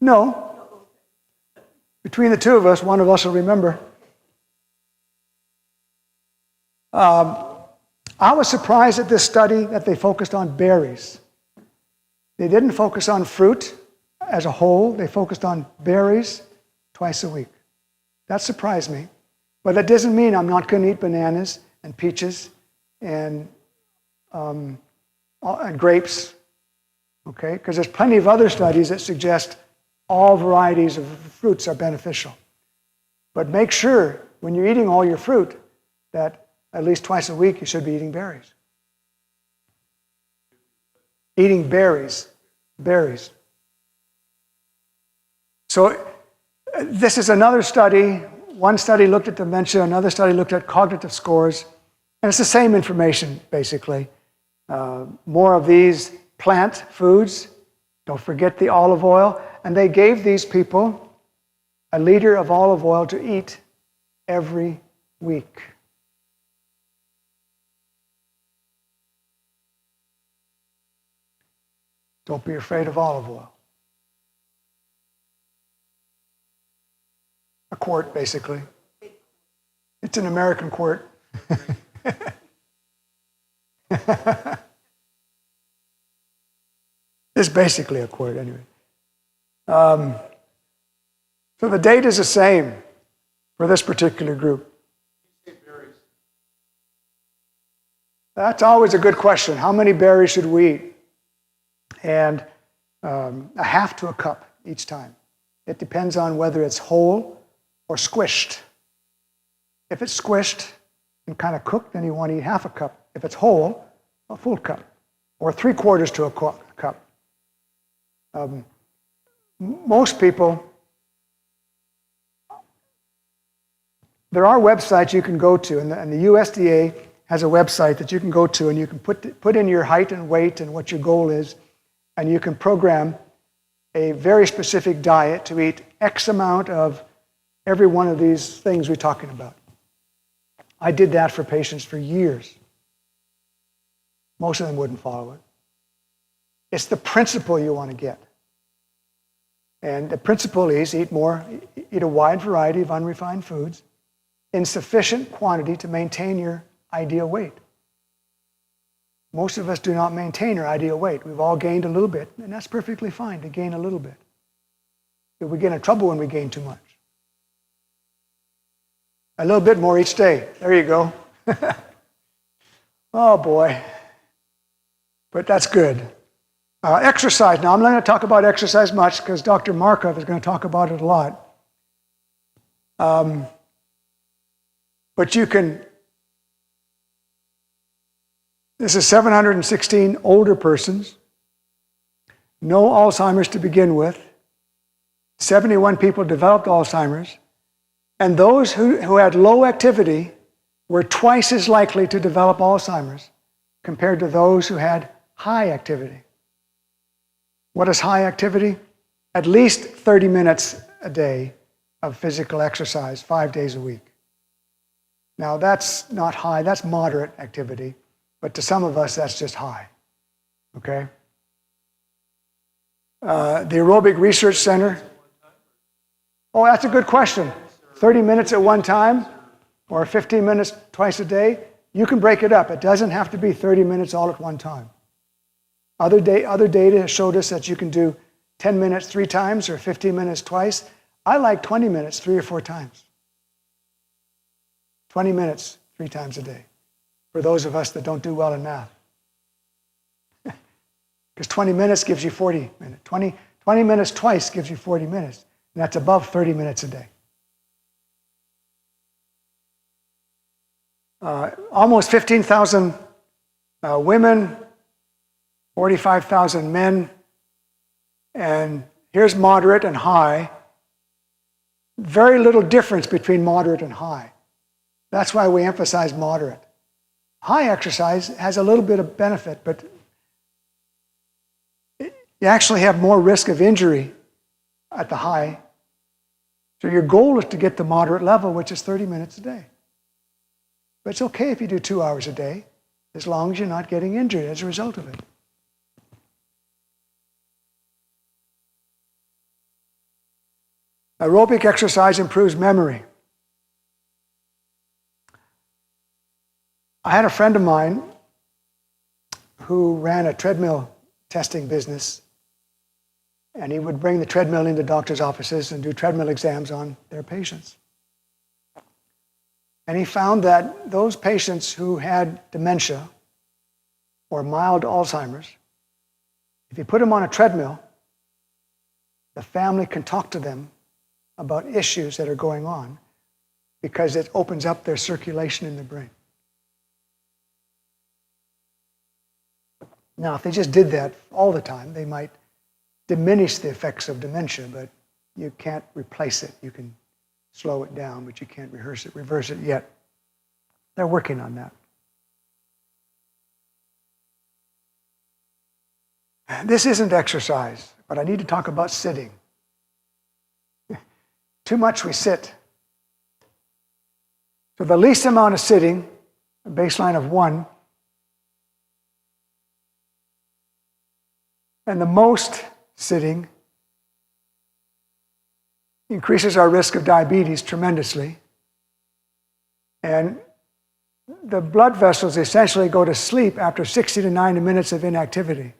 No. Between the two of us, one of us will remember. I was surprised at this study that they focused on berries. They didn't focus on fruit as a whole. They focused on berries twice a week. That surprised me. But that doesn't mean I'm not going to eat bananas and peaches and grapes, okay? Because there's plenty of other studies that suggest all varieties of fruits are beneficial. But make sure when you're eating all your fruit that at least twice a week you should be eating berries. Eating berries. So this is another study. One study looked at dementia, another study looked at cognitive scores, and it's the same information, basically. More of these plant foods. Don't forget the olive oil. And they gave these people a liter of olive oil to eat every week. Don't be afraid of olive oil. A quart, basically. It's an American quart. It's basically a quart, anyway. So the date is the same for this particular group. That's always a good question. How many berries should we eat? And a half to a cup each time. It depends on whether it's whole or squished. If it's squished and kind of cooked, then you want to eat half a cup. If it's whole, a full cup, or 3/4 to a cup. Most people, there are websites you can go to, and the USDA has a website that you can go to, and you can put in your height and weight and what your goal is, and you can program a very specific diet to eat X amount of every one of these things we're talking about. I did that for patients for years. Most of them wouldn't follow it. It's the principle you want to get. And the principle is eat a wide variety of unrefined foods in sufficient quantity to maintain your ideal weight. Most of us do not maintain our ideal weight. We've all gained a little bit, and that's perfectly fine to gain a little bit. But we get in trouble when we gain too much. A little bit more each day. There you go. Oh boy. But that's good. Exercise. Now, I'm not going to talk about exercise much because Dr. Markov is going to talk about it a lot. But you can, this is 716 older persons, no Alzheimer's to begin with, 71 people developed Alzheimer's, and those who had low activity were twice as likely to develop Alzheimer's compared to those who had high activity. What is high activity? At least 30 minutes a day of physical exercise, 5 days a week. Now that's not high, that's moderate activity, but to some of us that's just high, okay? The Aerobic Research Center. Oh, that's a good question. 30 minutes at one time or 15 minutes twice a day, you can break it up. It doesn't have to be 30 minutes all at one time. Other data has showed us that you can do 10 minutes 3 times or 15 minutes twice. I like 20 minutes 3 or 4 times. 20 minutes 3 times a day for those of us that don't do well in math. Because 20 minutes gives you 40 minutes. 20 minutes twice gives you 40 minutes. And that's above 30 minutes a day. Almost 15,000 women, 45,000 men, and here's moderate and high. Very little difference between moderate and high. That's why we emphasize moderate. High exercise has a little bit of benefit, but you actually have more risk of injury at the high. So your goal is to get the moderate level, which is 30 minutes a day. But it's okay if you do 2 hours a day, as long as you're not getting injured as a result of it. Aerobic exercise improves memory. I had a friend of mine who ran a treadmill testing business, and he would bring the treadmill into doctors' offices and do treadmill exams on their patients. And he found that those patients who had dementia or mild Alzheimer's, if you put them on a treadmill, the family can talk to them about issues that are going on because it opens up their circulation in the brain. Now, if they just did that all the time, they might diminish the effects of dementia, but you can't replace it. You can slow it down, but you can't reverse it yet. They're working on that. This isn't exercise, but I need to talk about sitting. too much we sit. So the least amount of sitting, a baseline of 1, and the most sitting increases our risk of diabetes tremendously. And the blood vessels essentially go to sleep after 60 to 90 minutes of inactivity.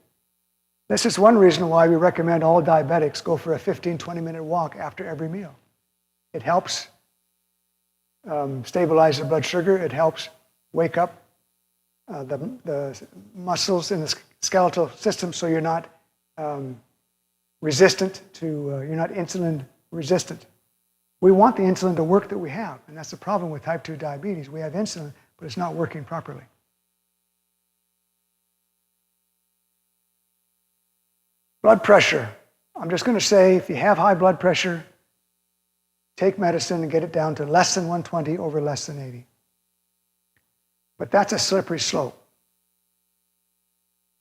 This is one reason why we recommend all diabetics go for a 15, 20-minute walk after every meal. It helps stabilize the blood sugar. It helps wake up the muscles in the skeletal system so you're not resistant to, you're not insulin resistant. We want the insulin to work that we have, and that's the problem with type 2 diabetes. We have insulin, but it's not working properly. Blood pressure. I'm just going to say, if you have high blood pressure, take medicine and get it down to less than 120 over less than 80. But that's a slippery slope.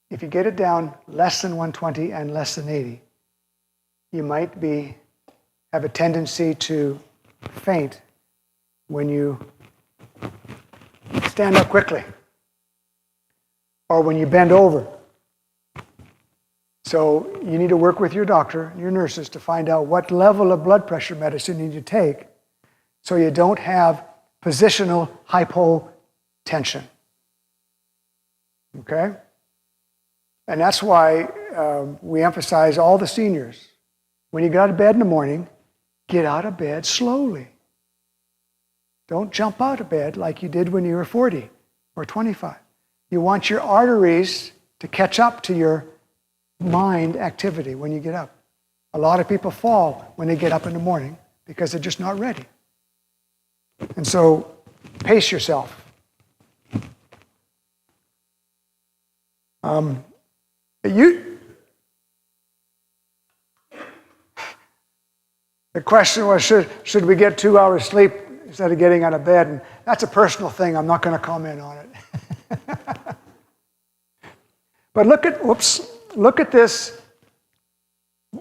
If you get it down less than 120 and less than 80, you might have a tendency to faint when you stand up quickly or when you bend over. So you need to work with your doctor and your nurses to find out what level of blood pressure medicine you need to take so you don't have positional hypotension. Okay? And that's why we emphasize all the seniors. When you get out of bed in the morning, get out of bed slowly. Don't jump out of bed like you did when you were 40 or 25. You want your arteries to catch up to your mind activity when you get up. A lot of people fall when they get up in the morning because they're just not ready. And so, pace yourself. The question was, should we get 2 hours sleep instead of getting out of bed? And that's a personal thing. I'm not going to comment on it. But look at this.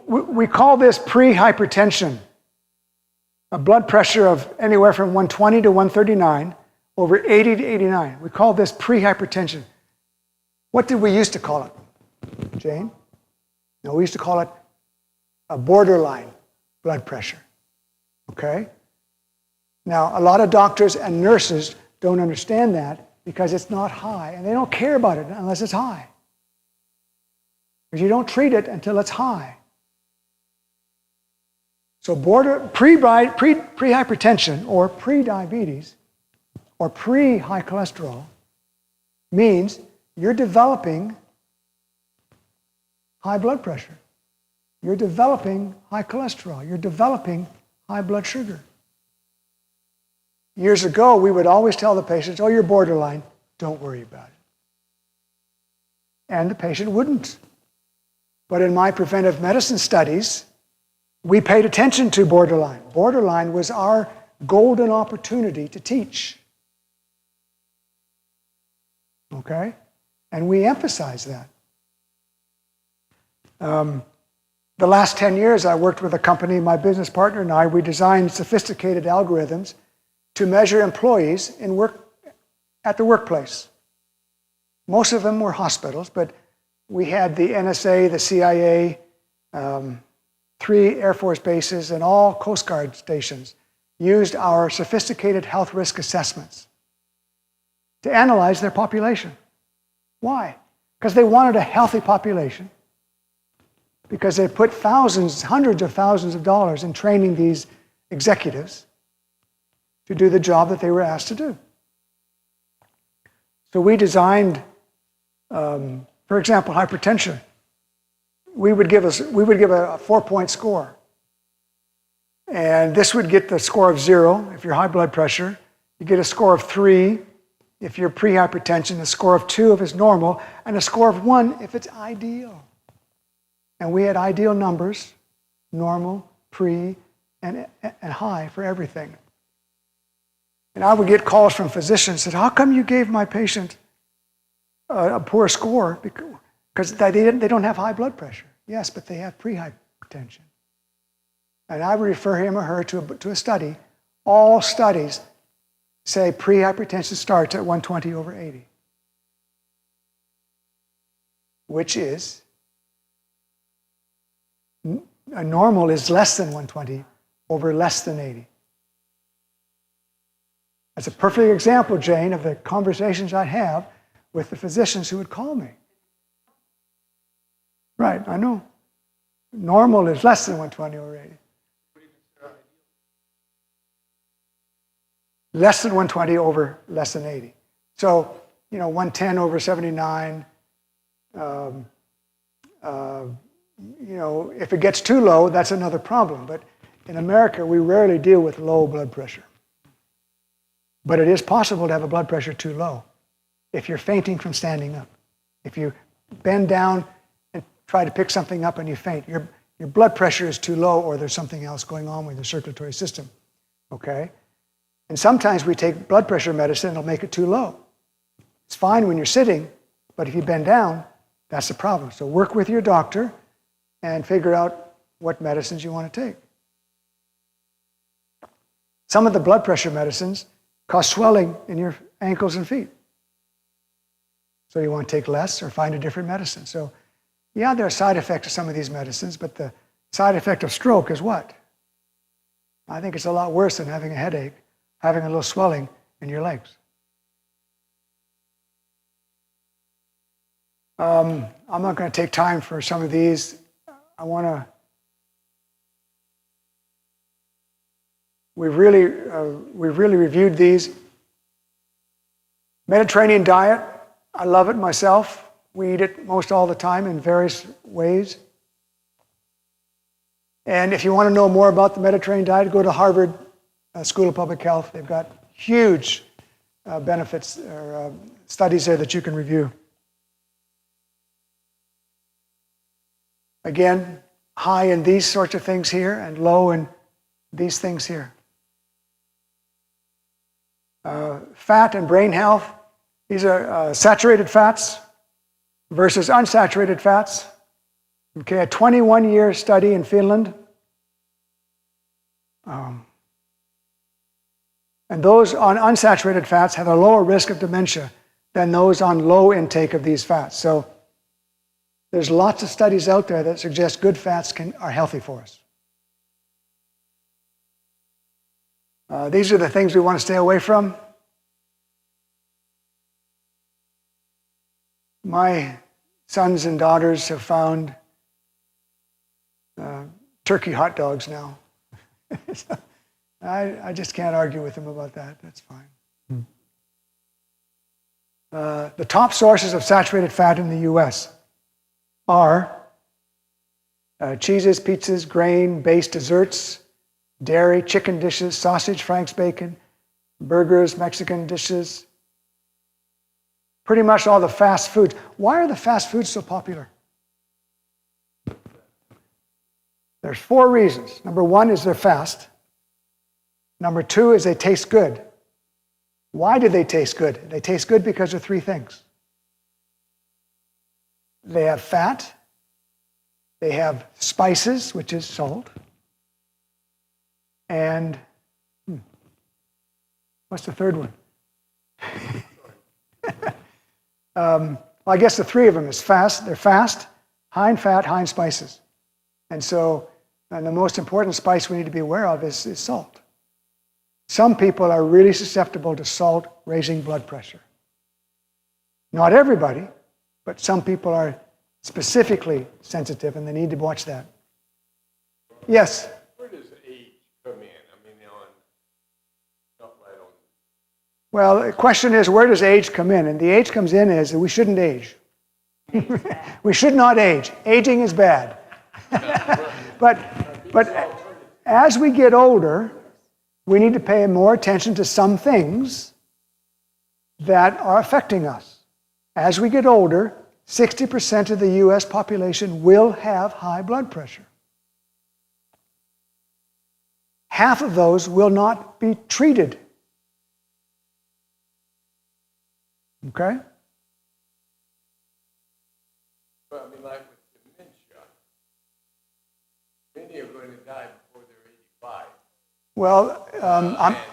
We call this pre-hypertension. A blood pressure of anywhere from 120 to 139 over 80 to 89. We call this pre-hypertension. What did we used to call it, Jane? No, we used to call it a borderline blood pressure. Okay? Now, a lot of doctors and nurses don't understand that because it's not high, and they don't care about it unless it's high. Because you don't treat it until it's high. So pre-hypertension or pre-diabetes or pre-high cholesterol means you're developing high blood pressure. You're developing high cholesterol. You're developing high blood sugar. Years ago, we would always tell the patients, oh, you're borderline. Don't worry about it. And the patient wouldn't. But in my preventive medicine studies, we paid attention to borderline. Borderline was our golden opportunity to teach. Okay? And we emphasize that. The last 10 years, I worked with a company, my business partner and I, we designed sophisticated algorithms to measure employees at the workplace. Most of them were hospitals, but we had the NSA, the CIA, 3 Air Force bases, and all Coast Guard stations used our sophisticated health risk assessments to analyze their population. Why? Because they wanted a healthy population. Because they put thousands, hundreds of thousands of dollars in training these executives to do the job that they were asked to do. So we designed, for example, hypertension. We would give a 4-point score. And this would get the score of 0 if you're high blood pressure. You get a score of 3 if you're pre-hypertension, a score of 2 if it's normal, and a score of 1 if it's ideal. And we had ideal numbers, normal, pre, and high for everything. And I would get calls from physicians that said, how come you gave my patient a poor score? Because they don't have high blood pressure. Yes, but they have pre-hypertension. and I would refer him or her to a study, all studies say prehypertension starts at 120 over 80, which is, a normal is less than 120 over less than 80. That's a perfect example, Jane, of the conversations I'd have with the physicians who would call me. Right, I know. Normal is less than 120 over 80. Less than 120 over less than 80. So, 110 over 79. If it gets too low, that's another problem. But in America, we rarely deal with low blood pressure. But it is possible to have a blood pressure too low if you're fainting from standing up. If you bend down and try to pick something up and you faint, your blood pressure is too low, or there's something else going on with your circulatory system. Okay? And sometimes we take blood pressure medicine and it'll make it too low. It's fine when you're sitting, but if you bend down, that's the problem. So work with your doctor and figure out what medicines you want to take. Some of the blood pressure medicines cause swelling in your ankles and feet. So you want to take less or find a different medicine. So yeah, there are side effects of some of these medicines, but the side effect of stroke is what? I think it's a lot worse than having a headache, having a little swelling in your legs. I'm not going to take time for some of these. We've really reviewed these. Mediterranean diet, I love it myself. We eat it most all the time in various ways. And if you want to know more about the Mediterranean diet, go to Harvard School of Public Health. They've got huge benefits or studies there that you can review. Again, high in these sorts of things here and low in these things here. Fat and brain health. These are saturated fats versus unsaturated fats. Okay, a 21-year study in Finland. And those on unsaturated fats have a lower risk of dementia than those on low intake of these fats. So there's lots of studies out there that suggest good fats are healthy for us. These are the things we want to stay away from. My sons and daughters have found turkey hot dogs now. So I just can't argue with them about that. That's fine. The top sources of saturated fat in the U.S. are cheeses, pizzas, grain-based desserts, dairy, chicken dishes, sausage, Frank's bacon, burgers, Mexican dishes, pretty much all the fast foods. Why are the fast foods so popular? There's 4 reasons. Number 1 is they're fast. Number 2 is they taste good. Why do they taste good? They taste good because of 3 things. They have fat, they have spices, which is salt, and what's the third one? Well, I guess the 3 of them is fast. They're fast, high in fat, high in spices. And so, and the most important spice we need to be aware of is salt. Some people are really susceptible to salt raising blood pressure. Not everybody, but some people are specifically sensitive and they need to watch that. Yes? Where does age come in? I mean, not right on. Well, the question is, where does age come in? And the age comes in is that we shouldn't age. We should not age. Aging is bad. But as we get older, we need to pay more attention to some things that are affecting us. As we get older, 60% of the U.S. population will have high blood pressure. Half of those will not be treated. Okay? But I mean, like with dementia, many are going to die before their Well,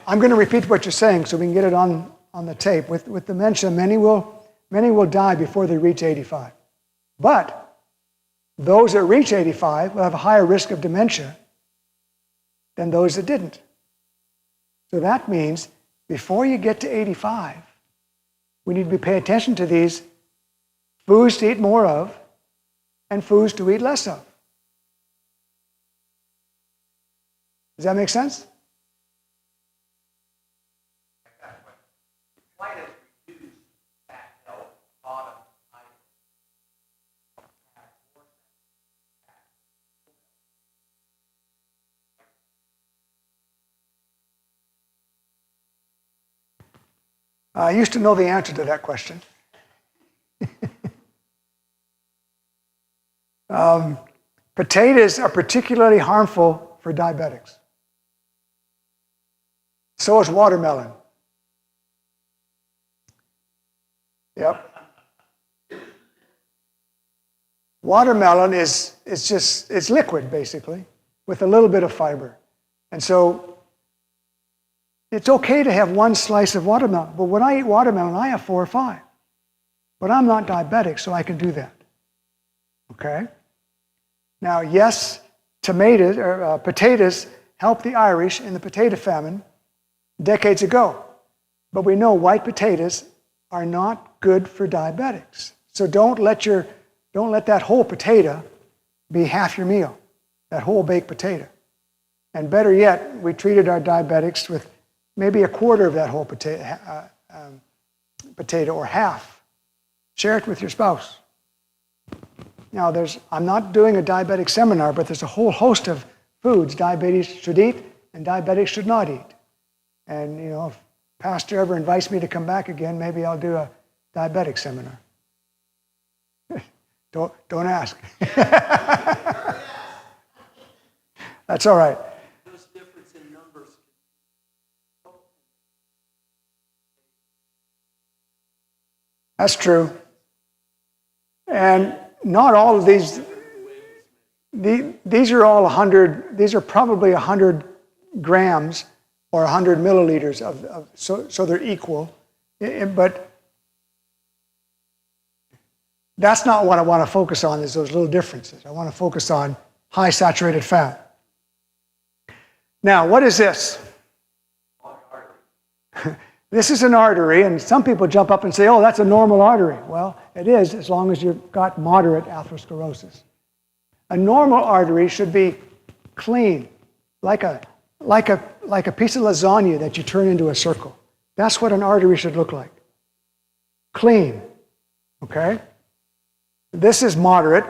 I'm going to repeat what you're saying so we can get it on the tape. With dementia, many will die before they reach 85. But those that reach 85 will have a higher risk of dementia than those that didn't. So that means before you get to 85, we need to be paying attention to these foods to eat more of and foods to eat less of. Does that make sense? Why does reduced fat help bottom items? I used to know the answer to that question. Potatoes are particularly harmful for diabetics. So is watermelon. Yep. Watermelon is liquid, basically, with a little bit of fiber. And so it's okay to have one slice of watermelon. But when I eat watermelon, I have 4 or 5. But I'm not diabetic, so I can do that. Okay? Now, yes, potatoes helped the Irish in the potato famine decades ago. But we know white potatoes are not good for diabetics. So don't let that whole potato be half your meal, that whole baked potato. And better yet, we treated our diabetics with maybe a quarter of that whole potato or half. Share it with your spouse. Now, I'm not doing a diabetic seminar, but there's a whole host of foods diabetes should eat and diabetics should not eat. And, if pastor ever invites me to come back again, maybe I'll do a diabetic seminar. Don't ask. That's all right. Those difference in numbers. That's true. And not all of these are all 100, these are probably 100 grams or 100 milliliters so they're equal. But that's not what I want to focus on, is those little differences. I want to focus on high saturated fat. Now, what is this? This is an artery, and some people jump up and say, oh, that's a normal artery. Well, it is, as long as you've got moderate atherosclerosis. A normal artery should be clean, like a piece of lasagna that you turn into a circle. That's what an artery should look like. Clean, okay? This is moderate,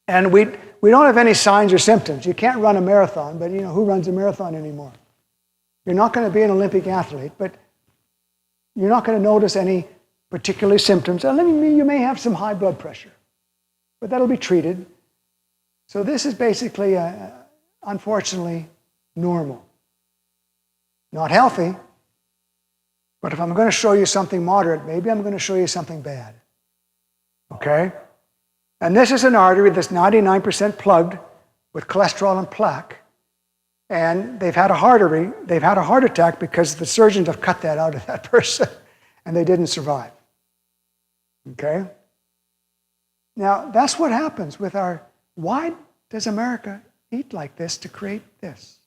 and we don't have any signs or symptoms. You can't run a marathon, but who runs a marathon anymore? You're not going to be an Olympic athlete, but you're not going to notice any particular symptoms. You may have some high blood pressure, but that'll be treated. So this is basically, unfortunately, normal. Not healthy, but if I'm going to show you something moderate, maybe I'm going to show you something bad. Okay? And this is an artery that's 99% plugged with cholesterol and plaque. And they've had a heart attack because the surgeons have cut that out of that person, and they didn't survive. Okay? Now, that's what happens with why does America eat like this to create this?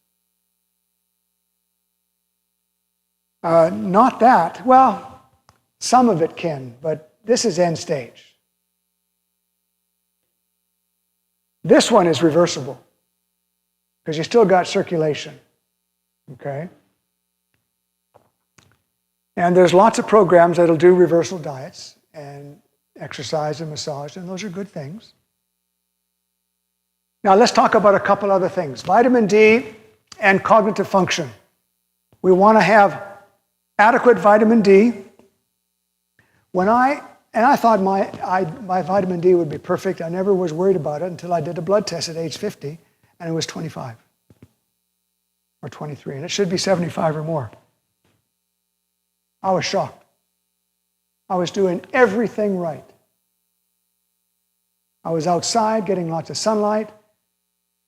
Not that. Well, some of it can, but this is end stage. This one is reversible, because you still got circulation, okay? And there's lots of programs that'll do reversal diets and exercise and massage, and those are good things. Now let's talk about a couple other things. Vitamin D and cognitive function. We want to have adequate vitamin D. I thought my vitamin D would be perfect. I never was worried about it until I did a blood test at age 50. And it was 25 or 23, and it should be 75 or more. I was shocked. I was doing everything right. I was outside getting lots of sunlight,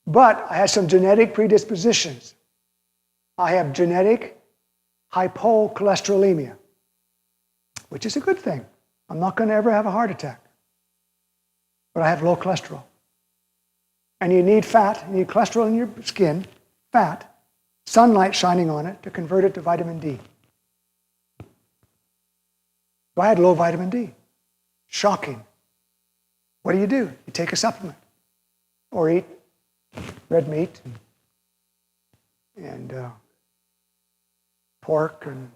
but I had some genetic predispositions. I have genetic hypocholesterolemia, which is a good thing. I'm not going to ever have a heart attack. But I have low cholesterol. And you need fat, you need cholesterol in your skin, fat, sunlight shining on it to convert it to vitamin D. So I had low vitamin D. Shocking. What do? You take a supplement or eat red meat and pork and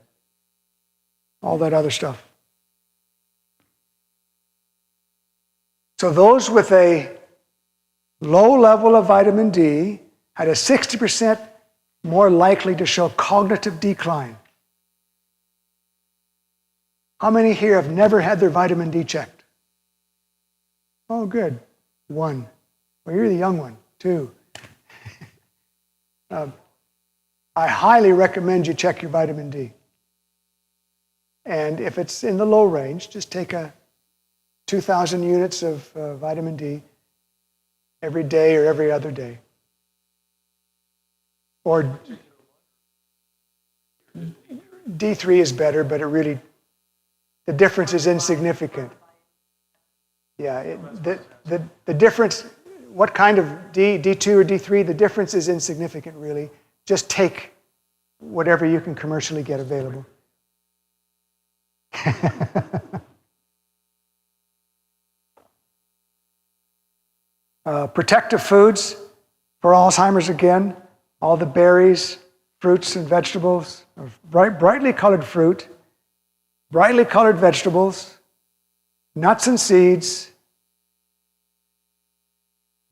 all that other stuff. So those with a low level of vitamin D had a 60% more likely to show cognitive decline. How many here have never had their vitamin D checked? Oh, good. 1. Well, you're the young one. 2. I highly recommend you check your vitamin D. And if it's in the low range, just take 2,000 units of vitamin D every day or every other day. Or D3 is better, but the difference is insignificant. Yeah, the difference, what kind of D2 or D3, the difference is insignificant, really. Just take whatever you can commercially get available. Protective foods for Alzheimer's again, all the berries, fruits and vegetables, brightly colored fruit, brightly colored vegetables, nuts and seeds.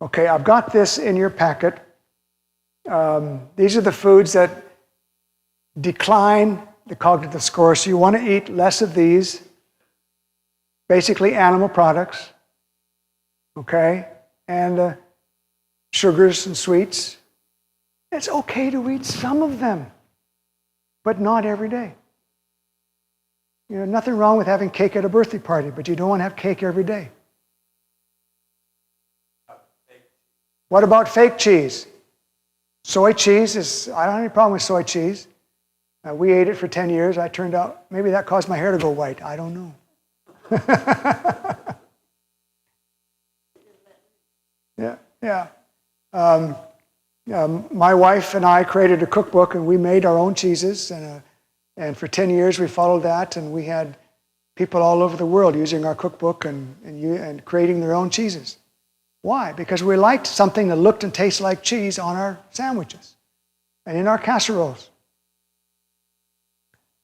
Okay, I've got this in your packet. These are the foods that decline the cognitive score, so you want to eat less of these. Basically animal products, okay? And sugars and sweets. It's okay to eat some of them, but not every day. You know, nothing wrong with having cake at a birthday party, but you don't want to have cake every day. What about fake cheese? Soy cheese I don't have any problem with soy cheese. We ate it for 10 years. I turned out, maybe that caused my hair to go white. I don't know. Yeah. My wife and I created a cookbook, and we made our own cheeses. And for 10 years, we followed that, and we had people all over the world using our cookbook and creating their own cheeses. Why? Because we liked something that looked and tasted like cheese on our sandwiches and in our casseroles.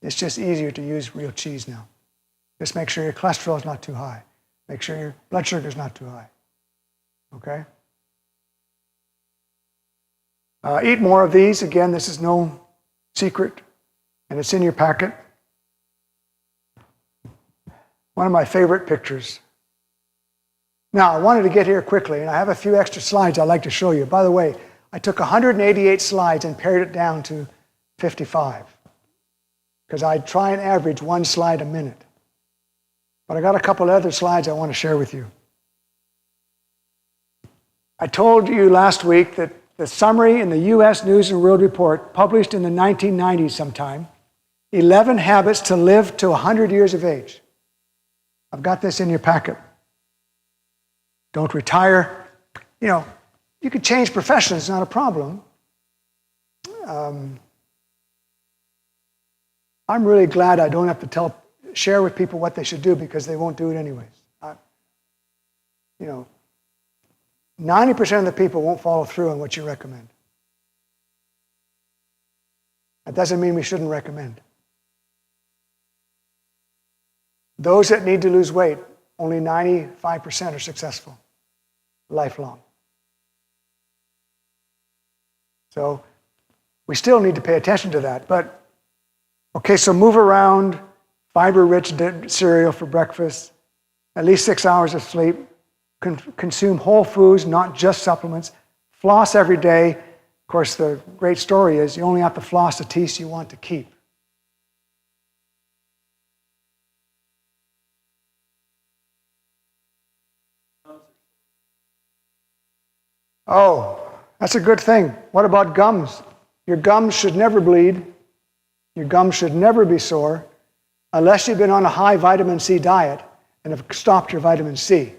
It's just easier to use real cheese now. Just make sure your cholesterol is not too high. Make sure your blood sugar is not too high. Okay? Eat more of these. Again, this is no secret, and it's in your packet. One of my favorite pictures. Now, I wanted to get here quickly, and I have a few extra slides I'd like to show you. By the way, I took 188 slides and pared it down to 55, because I try and average 1 slide a minute. But I got a couple other slides I want to share with you. I told you last week that the summary in the U.S. News and World Report, published in the 1990s sometime, 11 habits to live to 100 years of age. I've got this in your packet. Don't retire. You know, you could change professions, it's not a problem. I'm really glad I don't have to share with people what they should do, because they won't do it anyways. 90% of the people won't follow through on what you recommend. That doesn't mean we shouldn't recommend. Those that need to lose weight, only 95% are successful, lifelong. So we still need to pay attention to that. But, okay, so move around, fiber-rich cereal for breakfast, at least 6 hours of sleep, consume whole foods, not just supplements, floss every day. Of course, the great story is you only have to floss the teeth you want to keep. Oh, that's a good thing. What about gums? Your gums should never bleed. Your gums should never be sore unless you've been on a high vitamin C diet and have stopped your vitamin C.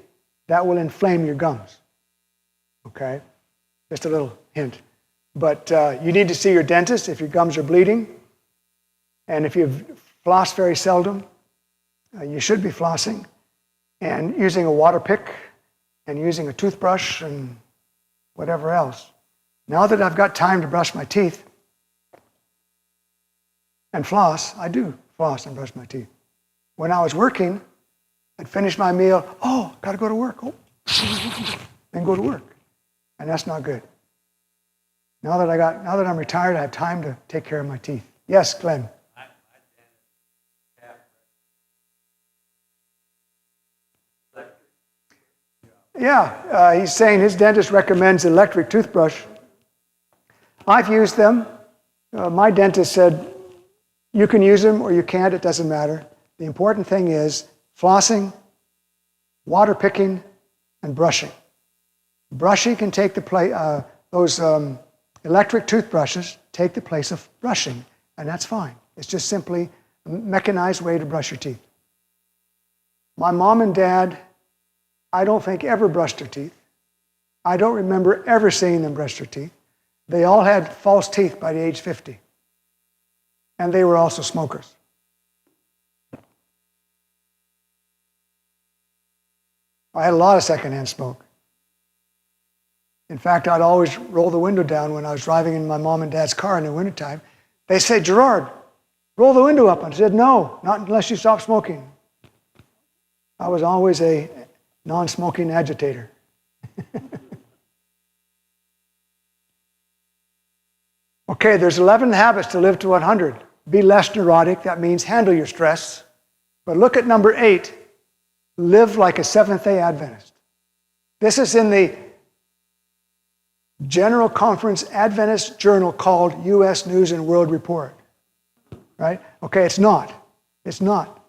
That will inflame your gums. Okay? Just a little hint. But you need to see your dentist if your gums are bleeding. And if you floss very seldom, you should be flossing. And using a water pick and using a toothbrush and whatever else. Now that I've got time to brush my teeth and floss, I do floss and brush my teeth. When I was working, I'd finish my meal, oh, got to go to work. Oh. Then go to work. And that's not good. Now that I'm retired, I have time to take care of my teeth. Yes, Glenn. Yeah, he's saying his dentist recommends electric toothbrush. I've used them. My dentist said, you can use them or you can't, it doesn't matter. The important thing is flossing, water picking, and brushing. Brushing can take the place, those electric toothbrushes take the place of brushing, and that's fine. It's just simply a mechanized way to brush your teeth. My mom and dad, I don't think ever brushed their teeth. I don't remember ever seeing them brush their teeth. They all had false teeth by the age 50. And they were also smokers. I had a lot of secondhand smoke. In fact, I'd always roll the window down when I was driving in my mom and dad's car in the wintertime. They said, Gerard, roll the window up. I said, no, not unless you stop smoking. I was always a non-smoking agitator. Okay, there's 11 habits to live to 100. Be less neurotic. That means handle your stress. But look at number 8. Live like a Seventh-day Adventist. This is in the General Conference Adventist Journal called U.S. News and World Report. Right? Okay, it's not. It's not.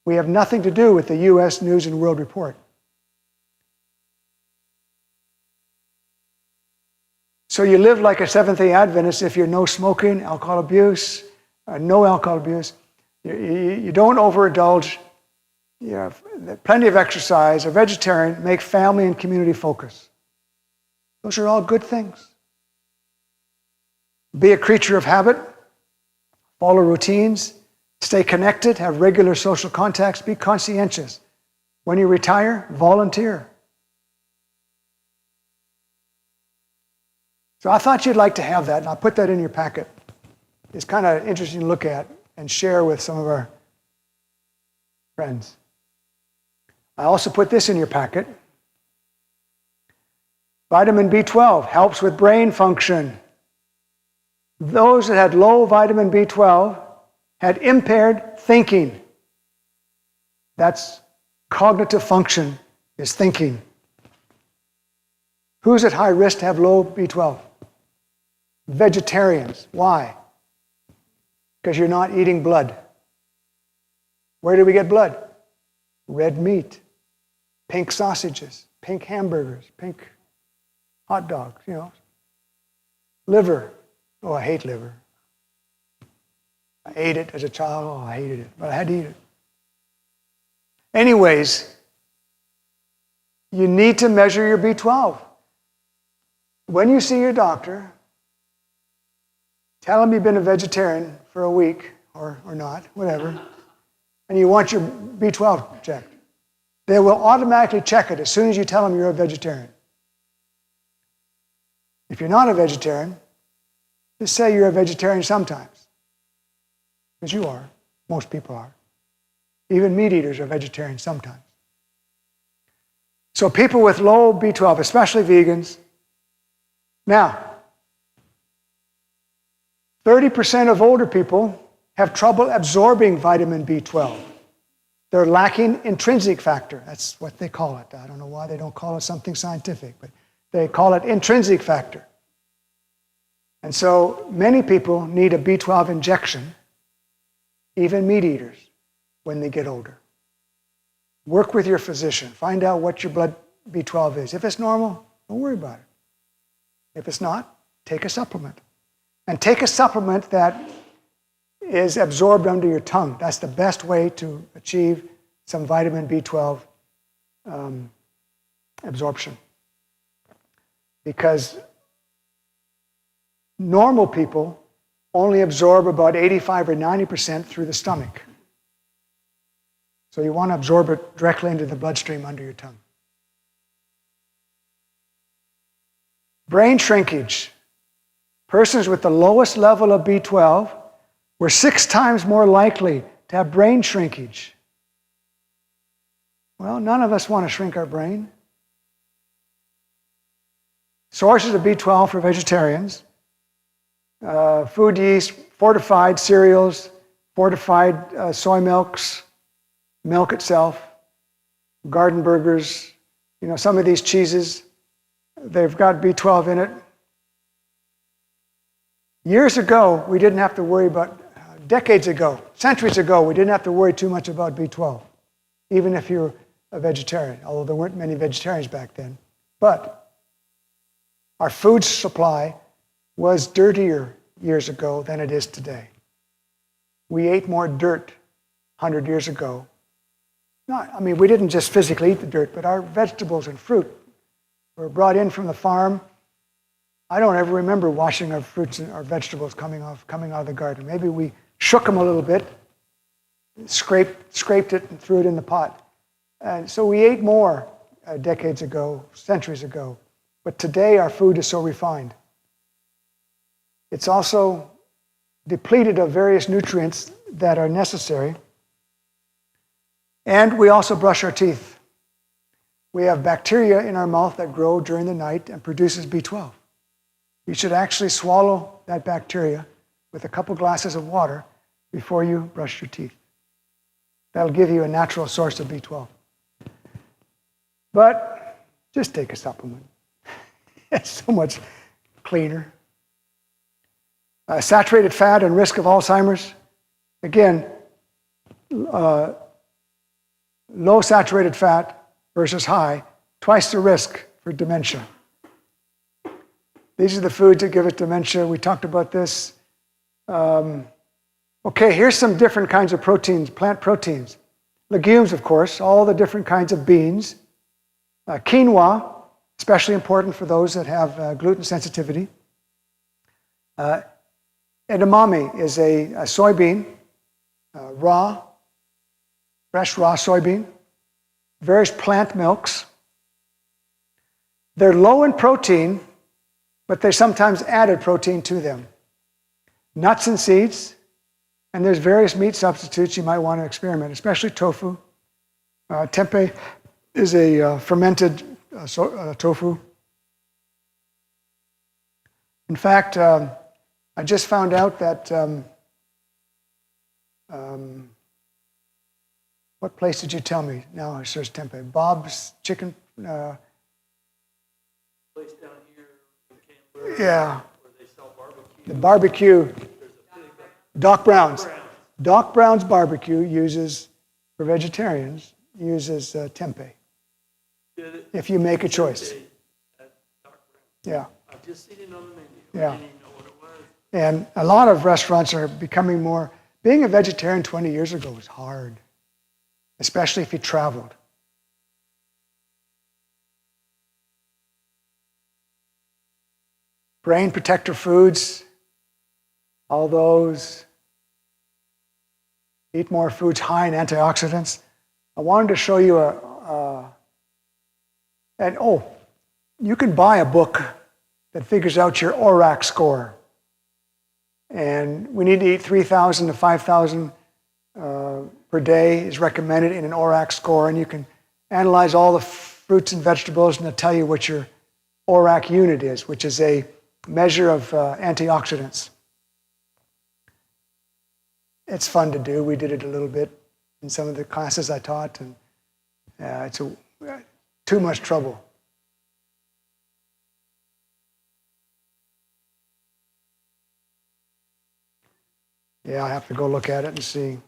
We have nothing to do with the U.S. News and World Report. So you live like a Seventh-day Adventist if you're no smoking, alcohol abuse, no alcohol abuse. You don't overindulge. You have plenty of exercise, a vegetarian, make family and community focus. Those are all good things. Be a creature of habit. Follow routines. Stay connected. Have regular social contacts. Be conscientious. When you retire, volunteer. So I thought you'd like to have that, and I'll put that in your packet. It's kind of interesting to look at and share with some of our friends. I also put this in your packet. Vitamin B12 helps with brain function. Those that had low vitamin B12 had impaired thinking. That's cognitive function, is thinking. Who's at high risk to have low B12? Vegetarians. Why? Because you're not eating blood. Where do we get blood? Red meat, pink sausages, pink hamburgers, pink hot dogs, Liver. Oh, I hate liver. I ate it as a child. Oh, I hated it, but I had to eat it. Anyways, you need to measure your B12. When you see your doctor, tell him you've been a vegetarian for a week, or not, whatever, and you want your B12 checked. They will automatically check it as soon as you tell them you're a vegetarian. If you're not a vegetarian, just say you're a vegetarian sometimes. Because you are. Most people are. Even meat eaters are vegetarians sometimes. So people with low B12, especially vegans. Now, 30% of older people have trouble absorbing vitamin B12. They're lacking intrinsic factor. That's what they call it. I don't know why they don't call it something scientific, but they call it intrinsic factor. And so many people need a B12 injection, even meat eaters, when they get older. Work with your physician. Find out what your blood B12 is. If it's normal, don't worry about it. If it's not, take a supplement. And take a supplement that is absorbed under your tongue. That's the best way to achieve some vitamin B12 absorption. Because normal people only absorb about 85 or 90% through the stomach. So you want to absorb it directly into the bloodstream under your tongue. Brain shrinkage. Persons with the lowest level of B12 were 6 times more likely to have brain shrinkage. Well, none of us want to shrink our brain. Sources of B12 for vegetarians: food yeast, fortified cereals, fortified soy milks, milk itself, garden burgers. You know, some of these cheeses, they've got B12 in it. Years ago, we didn't have to worry about, decades ago, centuries ago, we didn't have to worry too much about B12, even if you're a vegetarian, although there weren't many vegetarians back then. But our food supply was dirtier years ago than it is today. We ate more dirt 100 years ago. We didn't just physically eat the dirt, but our vegetables and fruit were brought in from the farm. I don't ever remember washing our fruits and our vegetables coming out of the garden. Maybe we shook them a little bit, scraped it and threw it in the pot. And so we ate more decades ago, centuries ago. But today our food is so refined. It's also depleted of various nutrients that are necessary. And we also brush our teeth. We have bacteria in our mouth that grow during the night and produces B12. You should actually swallow that bacteria with a couple glasses of water before you brush your teeth. That'll give you a natural source of B12. But just take a supplement. It's so much cleaner. Saturated fat and risk of Alzheimer's. Again, low saturated fat versus high, twice the risk for dementia. These are the foods that give us dementia. We talked about this. Okay, here's some different kinds of proteins, plant proteins. Legumes, of course, all the different kinds of beans. Quinoa, especially important for those that have gluten sensitivity. Edamame is a soybean, fresh raw soybean. Various plant milks. They're low in protein, but they sometimes added protein to them. Nuts and seeds, and there's various meat substitutes you might want to experiment, especially tofu. Tempeh is a fermented tofu. In fact, I just found out that, what place did you tell me? Now it says tempeh. Bob's Chicken. Place down here in Canberra. Yeah. Where they sell barbecue. The barbecue. There's a big Doc Brown's. Brown's. Doc Brown's barbecue uses, for vegetarians, uses tempeh. Did it? If you make a choice. At Doc Brown's. Yeah. I've just seen it on the menu. Yeah. I didn't even know what it was. And a lot of restaurants are becoming more. Being a vegetarian 20 years ago was hard, especially if you traveled. Brain protector foods, all those. Eat more foods high in antioxidants. I wanted to show you you can buy a book that figures out your ORAC score. And we need to eat 3,000 to 5,000 per day is recommended in an ORAC score. And you can analyze all the fruits and vegetables and it'll tell you what your ORAC unit is, which is a measure of antioxidants. It's fun to do. We did it a little bit in some of the classes I taught, and it's too much trouble. Yeah, I have to go look at it and see.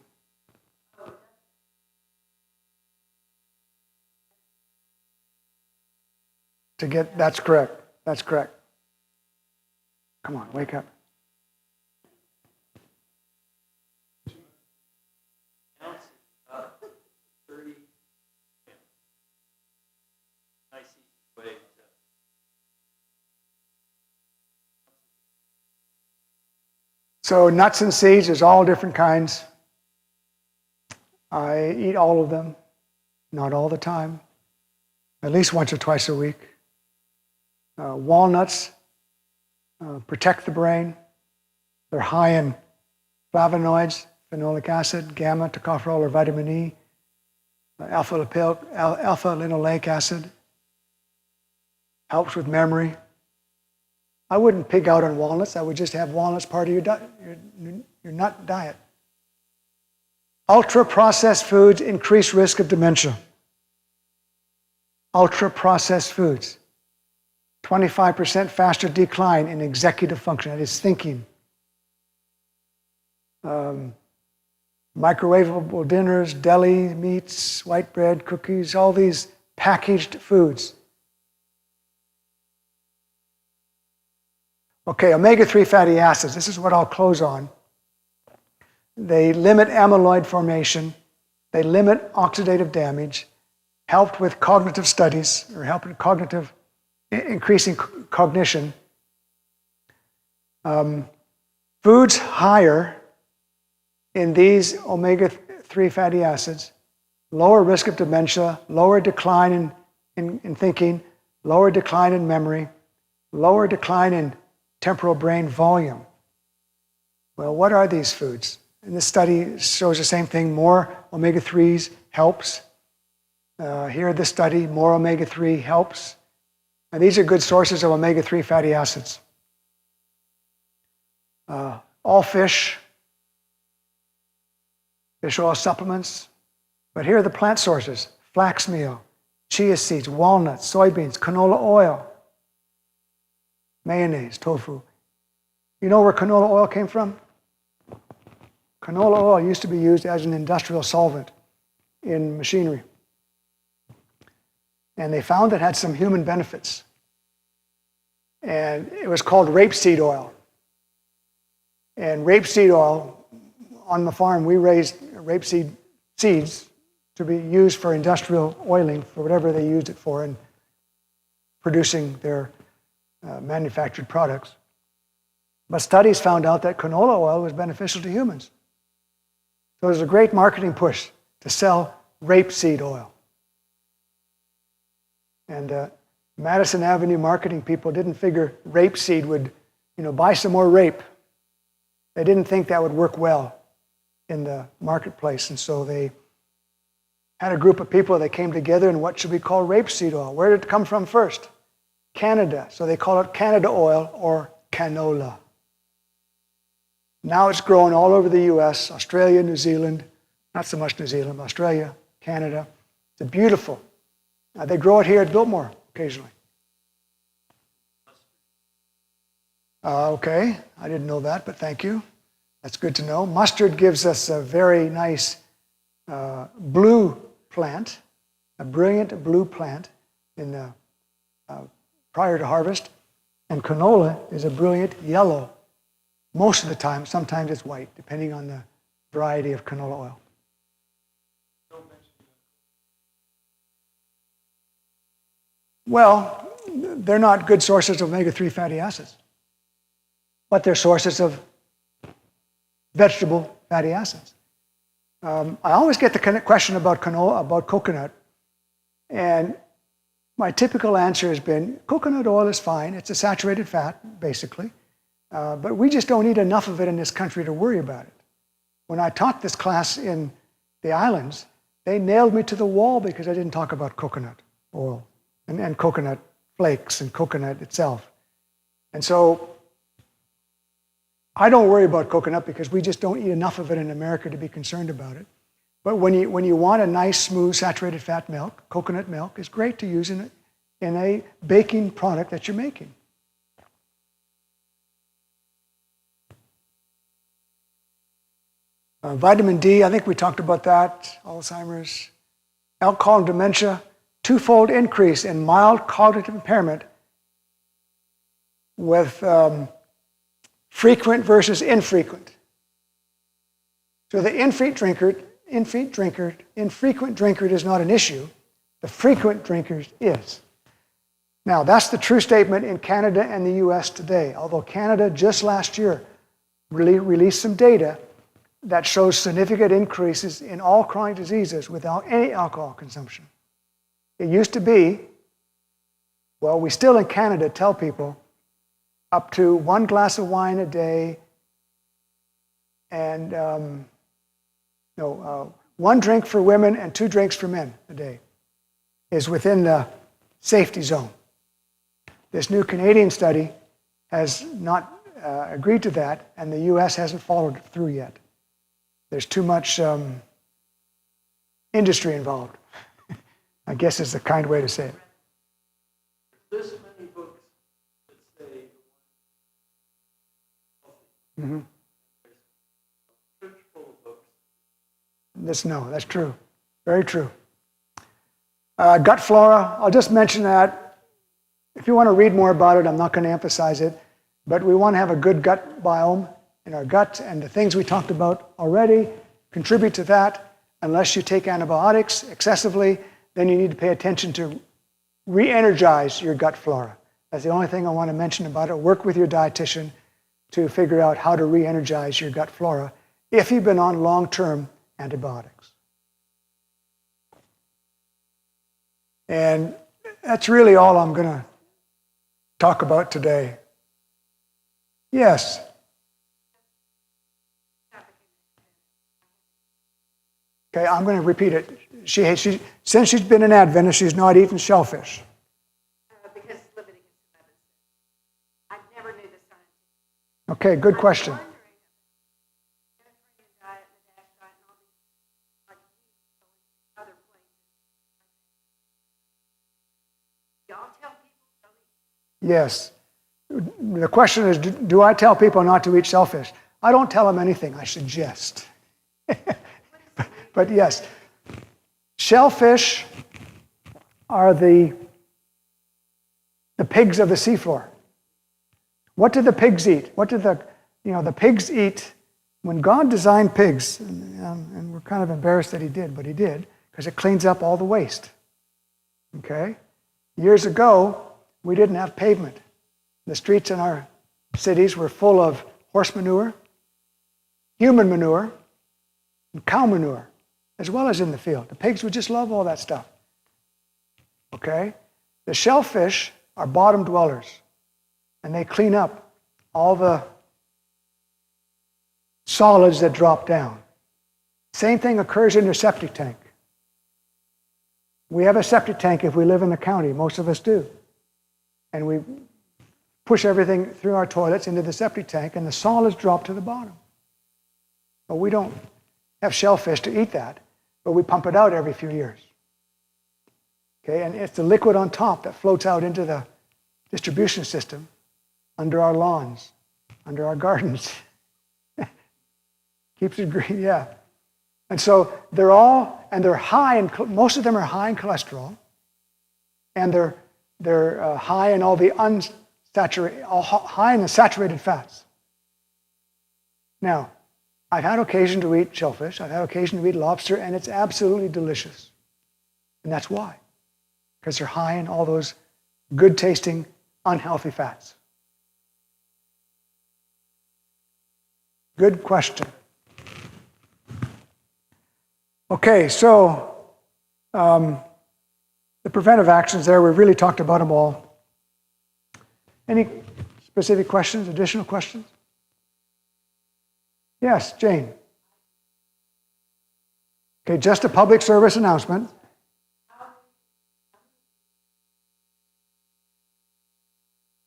That's correct. That's correct. Come on, wake up. So nuts and seeds, there's all different kinds. I eat all of them, not all the time, at least once or twice a week. Walnuts protect the brain. They're high in flavonoids, phenolic acid, gamma tocopherol or vitamin E, alpha linoleic acid. Helps with memory. I wouldn't pig out on walnuts. I would just have walnuts part of your nut diet. Ultra-processed foods increase risk of dementia. Ultra-processed foods. 25% faster decline in executive function, that is thinking. Microwavable dinners, deli meats, white bread, cookies, all these packaged foods. Okay, omega-3 fatty acids. This is what I'll close on. They limit amyloid formation. They limit oxidative damage. Helped with cognitive studies, or help in increasing cognition. Foods higher in these omega-3 fatty acids, lower risk of dementia, lower decline in thinking, lower decline in memory, lower decline in temporal brain volume. Well, what are these foods? And this study shows the same thing. More omega-3s helps. Here, this study, more omega-3 helps. And these are good sources of omega-3 fatty acids. All fish oil supplements. But here are the plant sources. Flax meal, chia seeds, walnuts, soybeans, canola oil, mayonnaise, tofu. You know where canola oil came from? Canola oil used to be used as an industrial solvent in machinery. And they found it had some human benefits. And it was called rapeseed oil. And rapeseed oil, on the farm, we raised rapeseed seeds to be used for industrial oiling, for whatever they used it for in producing their manufactured products. But studies found out that canola oil was beneficial to humans. So there's a great marketing push to sell rapeseed oil. And Madison Avenue marketing people didn't figure rapeseed would, buy some more rape. They didn't think that would work well in the marketplace. And so they had a group of people that came together, and what should we call rapeseed oil? Where did it come from first? Canada. So they call it Canada oil or canola. Now it's grown all over the US, Australia, New Zealand, not so much New Zealand, Australia, Canada. It's beautiful. They grow it here at Biltmore occasionally. Okay, I didn't know that, but thank you. That's good to know. Mustard gives us a very nice blue plant, a brilliant blue plant prior to harvest. And canola is a brilliant yellow most of the time. Sometimes it's white, depending on the variety of canola oil. Well, they're not good sources of omega-3 fatty acids, but they're sources of vegetable fatty acids. I always get the question about coconut, and my typical answer has been, coconut oil is fine. It's a saturated fat, basically, but we just don't eat enough of it in this country to worry about it. When I taught this class in the islands, they nailed me to the wall because I didn't talk about coconut oil and coconut flakes and coconut itself. And so I don't worry about coconut because we just don't eat enough of it in America to be concerned about it. But when you want a nice, smooth, saturated fat milk, coconut milk is great to use in a baking product that you're making. Vitamin D, I think we talked about that, Alzheimer's. Alcohol and dementia, twofold increase in mild cognitive impairment with frequent versus infrequent. So the infrequent drinker is not an issue. The frequent drinker is. Now, that's the true statement in Canada and the US today. Although Canada just last year released some data that shows significant increases in all chronic diseases without any alcohol consumption. It used to be, well, we still in Canada tell people up to 1 glass of wine a day and 1 drink for women and 2 drinks for men a day is within the safety zone. This new Canadian study has not agreed to that, and the US hasn't followed through yet. There's too much industry involved, I guess is the kind way to say it. This many books that say Mm-hmm. church full of books. That's true. Very true. Gut flora, I'll just mention that. If you want to read more about it, I'm not going to emphasize it, but we want to have a good gut biome in our gut, and the things we talked about already contribute to that. Unless you take antibiotics excessively, then you need to pay attention to re-energize your gut flora. That's the only thing I want to mention about it. Work with your dietitian to figure out how to re-energize your gut flora if you've been on long-term antibiotics. And that's really all I'm going to talk about today. Yes? Okay, I'm going to repeat it. Since she's been an Adventist, she's not eaten shellfish. Because Leviticus 11. I never knew the science. Okay, good question. I'm wondering, Mediterranean diet, the DASH diet, and all these, like other places. Y'all tell people don't eat. Yes. The question is, do I tell people not to eat shellfish? I don't tell them anything. I suggest. But yes, shellfish are the pigs of the seafloor. What do the pigs eat? What do the pigs eat? When God designed pigs, and we're kind of embarrassed that he did, but he did, because it cleans up all the waste. Okay? Years ago, we didn't have pavement. The streets in our cities were full of horse manure, human manure, and cow manure, as well as in the field. The pigs would just love all that stuff. Okay? The shellfish are bottom dwellers, and they clean up all the solids that drop down. Same thing occurs in your septic tank. We have a septic tank if we live in the county. Most of us do. And we push everything through our toilets into the septic tank, and the solids drop to the bottom. But we don't have shellfish to eat that, but we pump it out every few years. Okay, and it's the liquid on top that floats out into the distribution system under our lawns, under our gardens. Keeps it green, yeah. And so they're high in, most of them are high in cholesterol, and they're high in all the high in the saturated fats. Now, I've had occasion to eat shellfish, I've had occasion to eat lobster, and it's absolutely delicious. And that's why. Because they're high in all those good-tasting, unhealthy fats. Good question. Okay, so the preventive actions there, we've really talked about them all. Any specific questions, additional questions? Yes, Jane. Okay, just a public service announcement.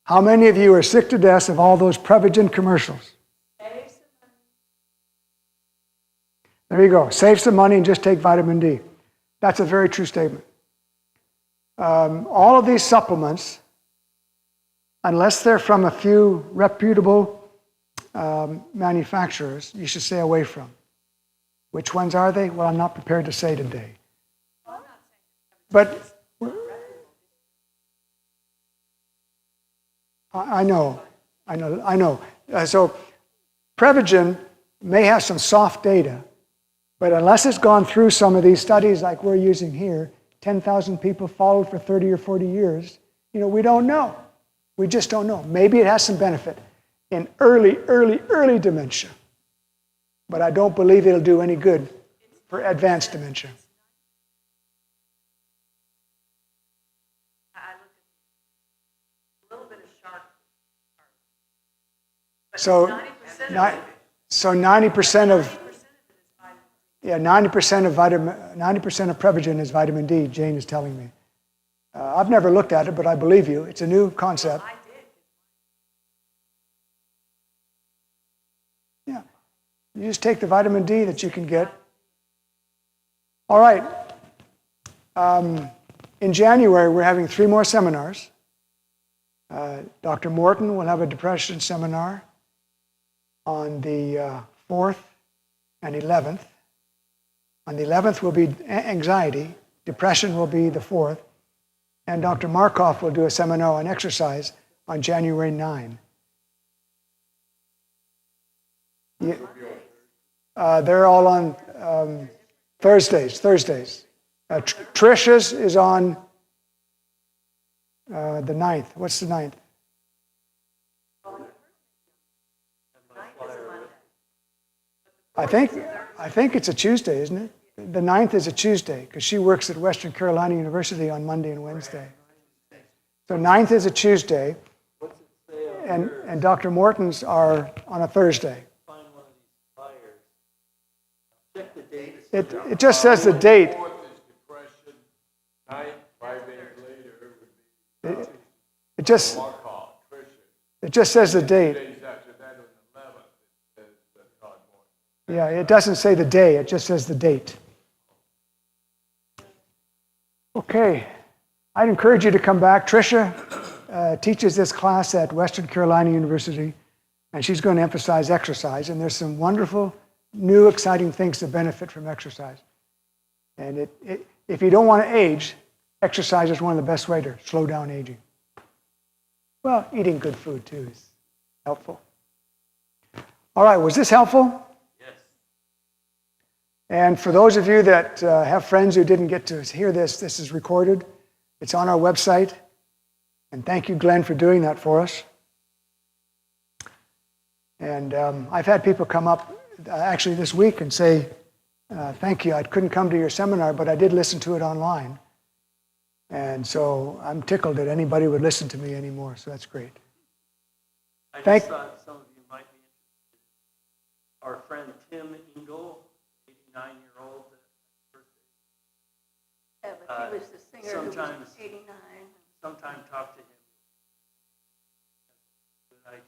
How many of you are sick to death of all those Prevagen commercials? There you go. Save some money and just take vitamin D. That's a very true statement. All of these supplements, unless they're from a few reputable manufacturers, you should stay away from. Which ones are they? Well, I'm not prepared to say today. But I know. So Prevagen may have some soft data, but unless it's gone through some of these studies like we're using here, 10,000 people followed for 30 or 40 years, we don't know. We just don't know. Maybe it has some benefit. in early dementia. But I don't believe it'll do any good for advanced dementia. I looked at a little bit of shark. So 90% of 90% of Prevagen is vitamin D. Jane is telling me. I've never looked at it, but I believe you. It's a new concept. I did. Yeah, you just take the vitamin D that you can get. All right. In January, we're having 3 more seminars. Dr. Morton will have a depression seminar on the 4th and 11th. On the 11th will be anxiety. Depression will be the 4th. And Dr. Markoff will do a seminar on exercise on January 9. Yeah. They're all on Thursdays. Trisha's is on the 9th. What's the 9th? I think it's a Tuesday, isn't it? The 9th is a Tuesday because she works at Western Carolina University on Monday and Wednesday. So 9th is a Tuesday, and Dr. Morton's are on a Thursday. Find one of these flyers. Check the date. It just says the date. 4th is depression, 9th, 5 days later, would be It just Markoff, Tricia. it just says the 2 date. days after that, on the 11th, it says that Todd Morton. Yeah, it doesn't say the day. It just says the date. Okay, I'd encourage you to come back. Tricia teaches this class at Western Carolina University, and she's going to emphasize exercise. And there's some wonderful, new, exciting things to benefit from exercise. And if you don't want to age, exercise is one of the best ways to slow down aging. Well, eating good food too is helpful. All right, was this helpful? Yes. And for those of you that have friends who didn't get to hear this, this is recorded. It's on our website. And thank you, Glenn, for doing that for us. And I've had people come up actually this week and say, thank you, I couldn't come to your seminar, but I did listen to it online. And so I'm tickled that anybody would listen to me anymore, so that's great. I Thank- just thought some of you might be interested. Our friend Tim Engel, 89-year-old. Yeah, but he was the singer who was Sometimes- 89. Sometime talk to him. Good idea.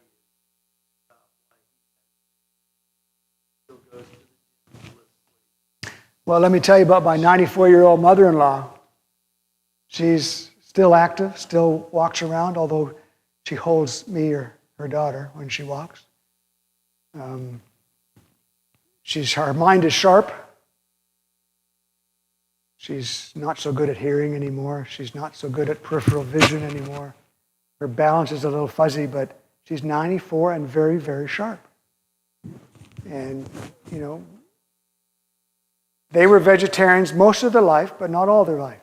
Why he still goes to the gym to lift weights. Well, let me tell you about my 94-year-old mother-in-law. She's still active, still walks around, although she holds me or her daughter when she walks. Her mind is sharp. She's not so good at hearing anymore. She's not so good at peripheral vision anymore. Her balance is a little fuzzy, but she's 94 and very, very sharp. And, you know, they were vegetarians most of their life, but not all their life.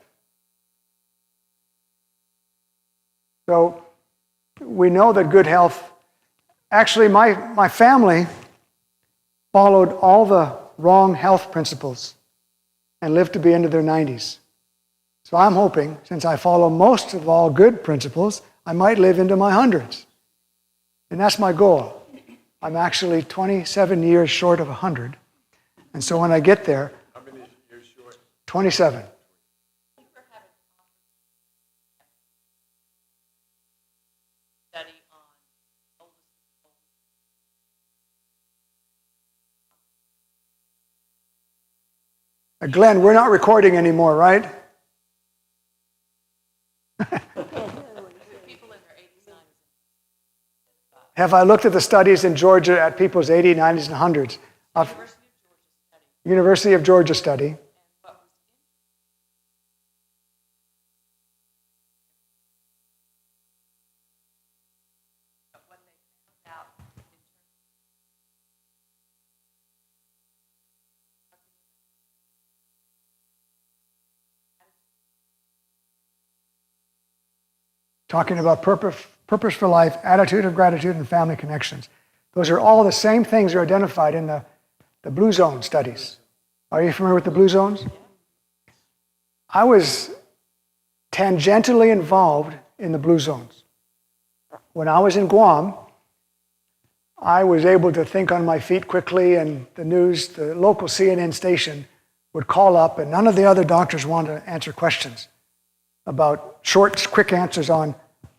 So we know that good health, actually my family followed all the wrong health principles and lived to be into their 90s. So I'm hoping, since I follow most of all good principles, I might live into my hundreds. And that's my goal. I'm actually 27 years short of 100. And so when I get there, How many years short? 27. Study on Glenn, we're not recording anymore, right? people in their 80s, 90s. Have I looked at the studies in Georgia at people's 80s, 90s, and 100s? University of Georgia study. talking about purpose for life, attitude of gratitude, and family connections. Those are all the same things that are identified in the Blue Zone studies. Are you familiar with the Blue Zones? I was tangentially involved in the Blue Zones. When I was in Guam, I was able to think on my feet quickly, and the local CNN station would call up, and none of the other doctors wanted to answer questions about short, quick answers on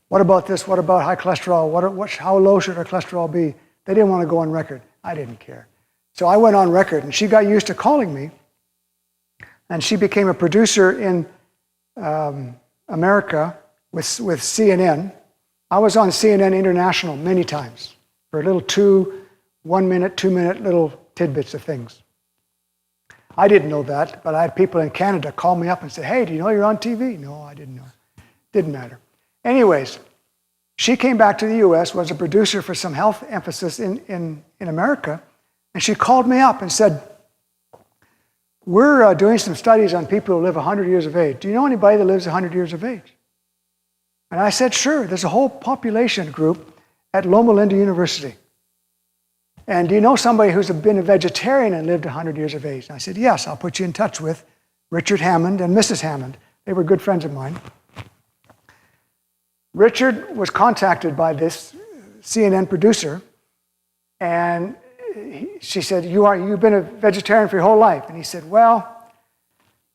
what about this, what about high cholesterol, how low should our cholesterol be. They didn't want to go on record. I didn't care. So I went on record, and she got used to calling me, and she became a producer in America with CNN. I was on CNN International many times for little 1 minute, 2 minute little tidbits of things. I didn't know that, but I had people in Canada call me up and say, hey, do you know you're on TV? No, I didn't know. Didn't matter. Anyways, she came back to the U.S., was a producer for some health emphasis in America, and she called me up and said, we're doing some studies on people who live 100 years of age. Do you know anybody that lives 100 years of age? And I said, sure. There's a whole population group at Loma Linda University. And do you know somebody who's been a vegetarian and lived 100 years of age? And I said, yes, I'll put you in touch with Richard Hammond and Mrs. Hammond. They were good friends of mine. Richard was contacted by this CNN producer, and she said, you've been a vegetarian for your whole life. And he said, well,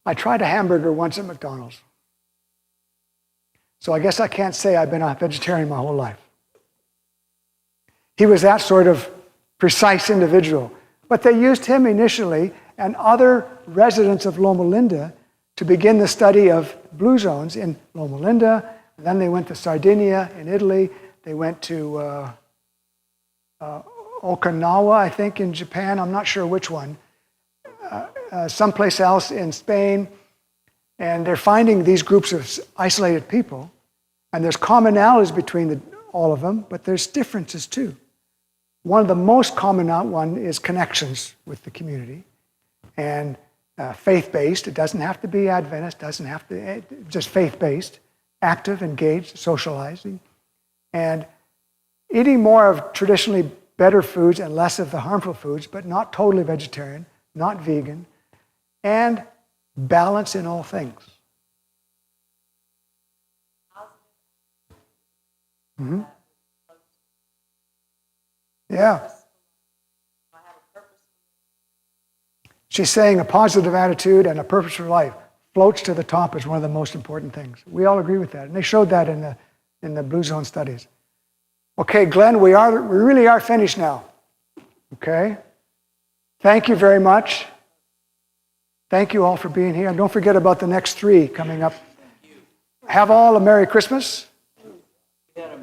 I tried a hamburger once at McDonald's. So I guess I can't say I've been a vegetarian my whole life. He was that sort of precise individual. But they used him initially and other residents of Loma Linda to begin the study of blue zones in Loma Linda. And then they went to Sardinia in Italy. They went to Okinawa, I think, in Japan. I'm not sure which one. Someplace else in Spain. And they're finding these groups of isolated people. And there's commonalities between all of them, but there's differences too. One of the most common one is connections with the community. And faith-based. It doesn't have to be Adventist, doesn't have to, just faith-based, active, engaged, socializing. And eating more of traditionally better foods and less of the harmful foods, but not totally vegetarian, not vegan, and balance in all things. Mm-hmm. Yeah. She's saying a positive attitude and a purpose for life floats to the top as one of the most important things. We all agree with that, and they showed that in the Blue Zone studies. Okay, Glenn, we really are finished now. Okay? Thank you very much. Thank you all for being here. And don't forget about the next 3 coming up. Have all a Merry Christmas. We had a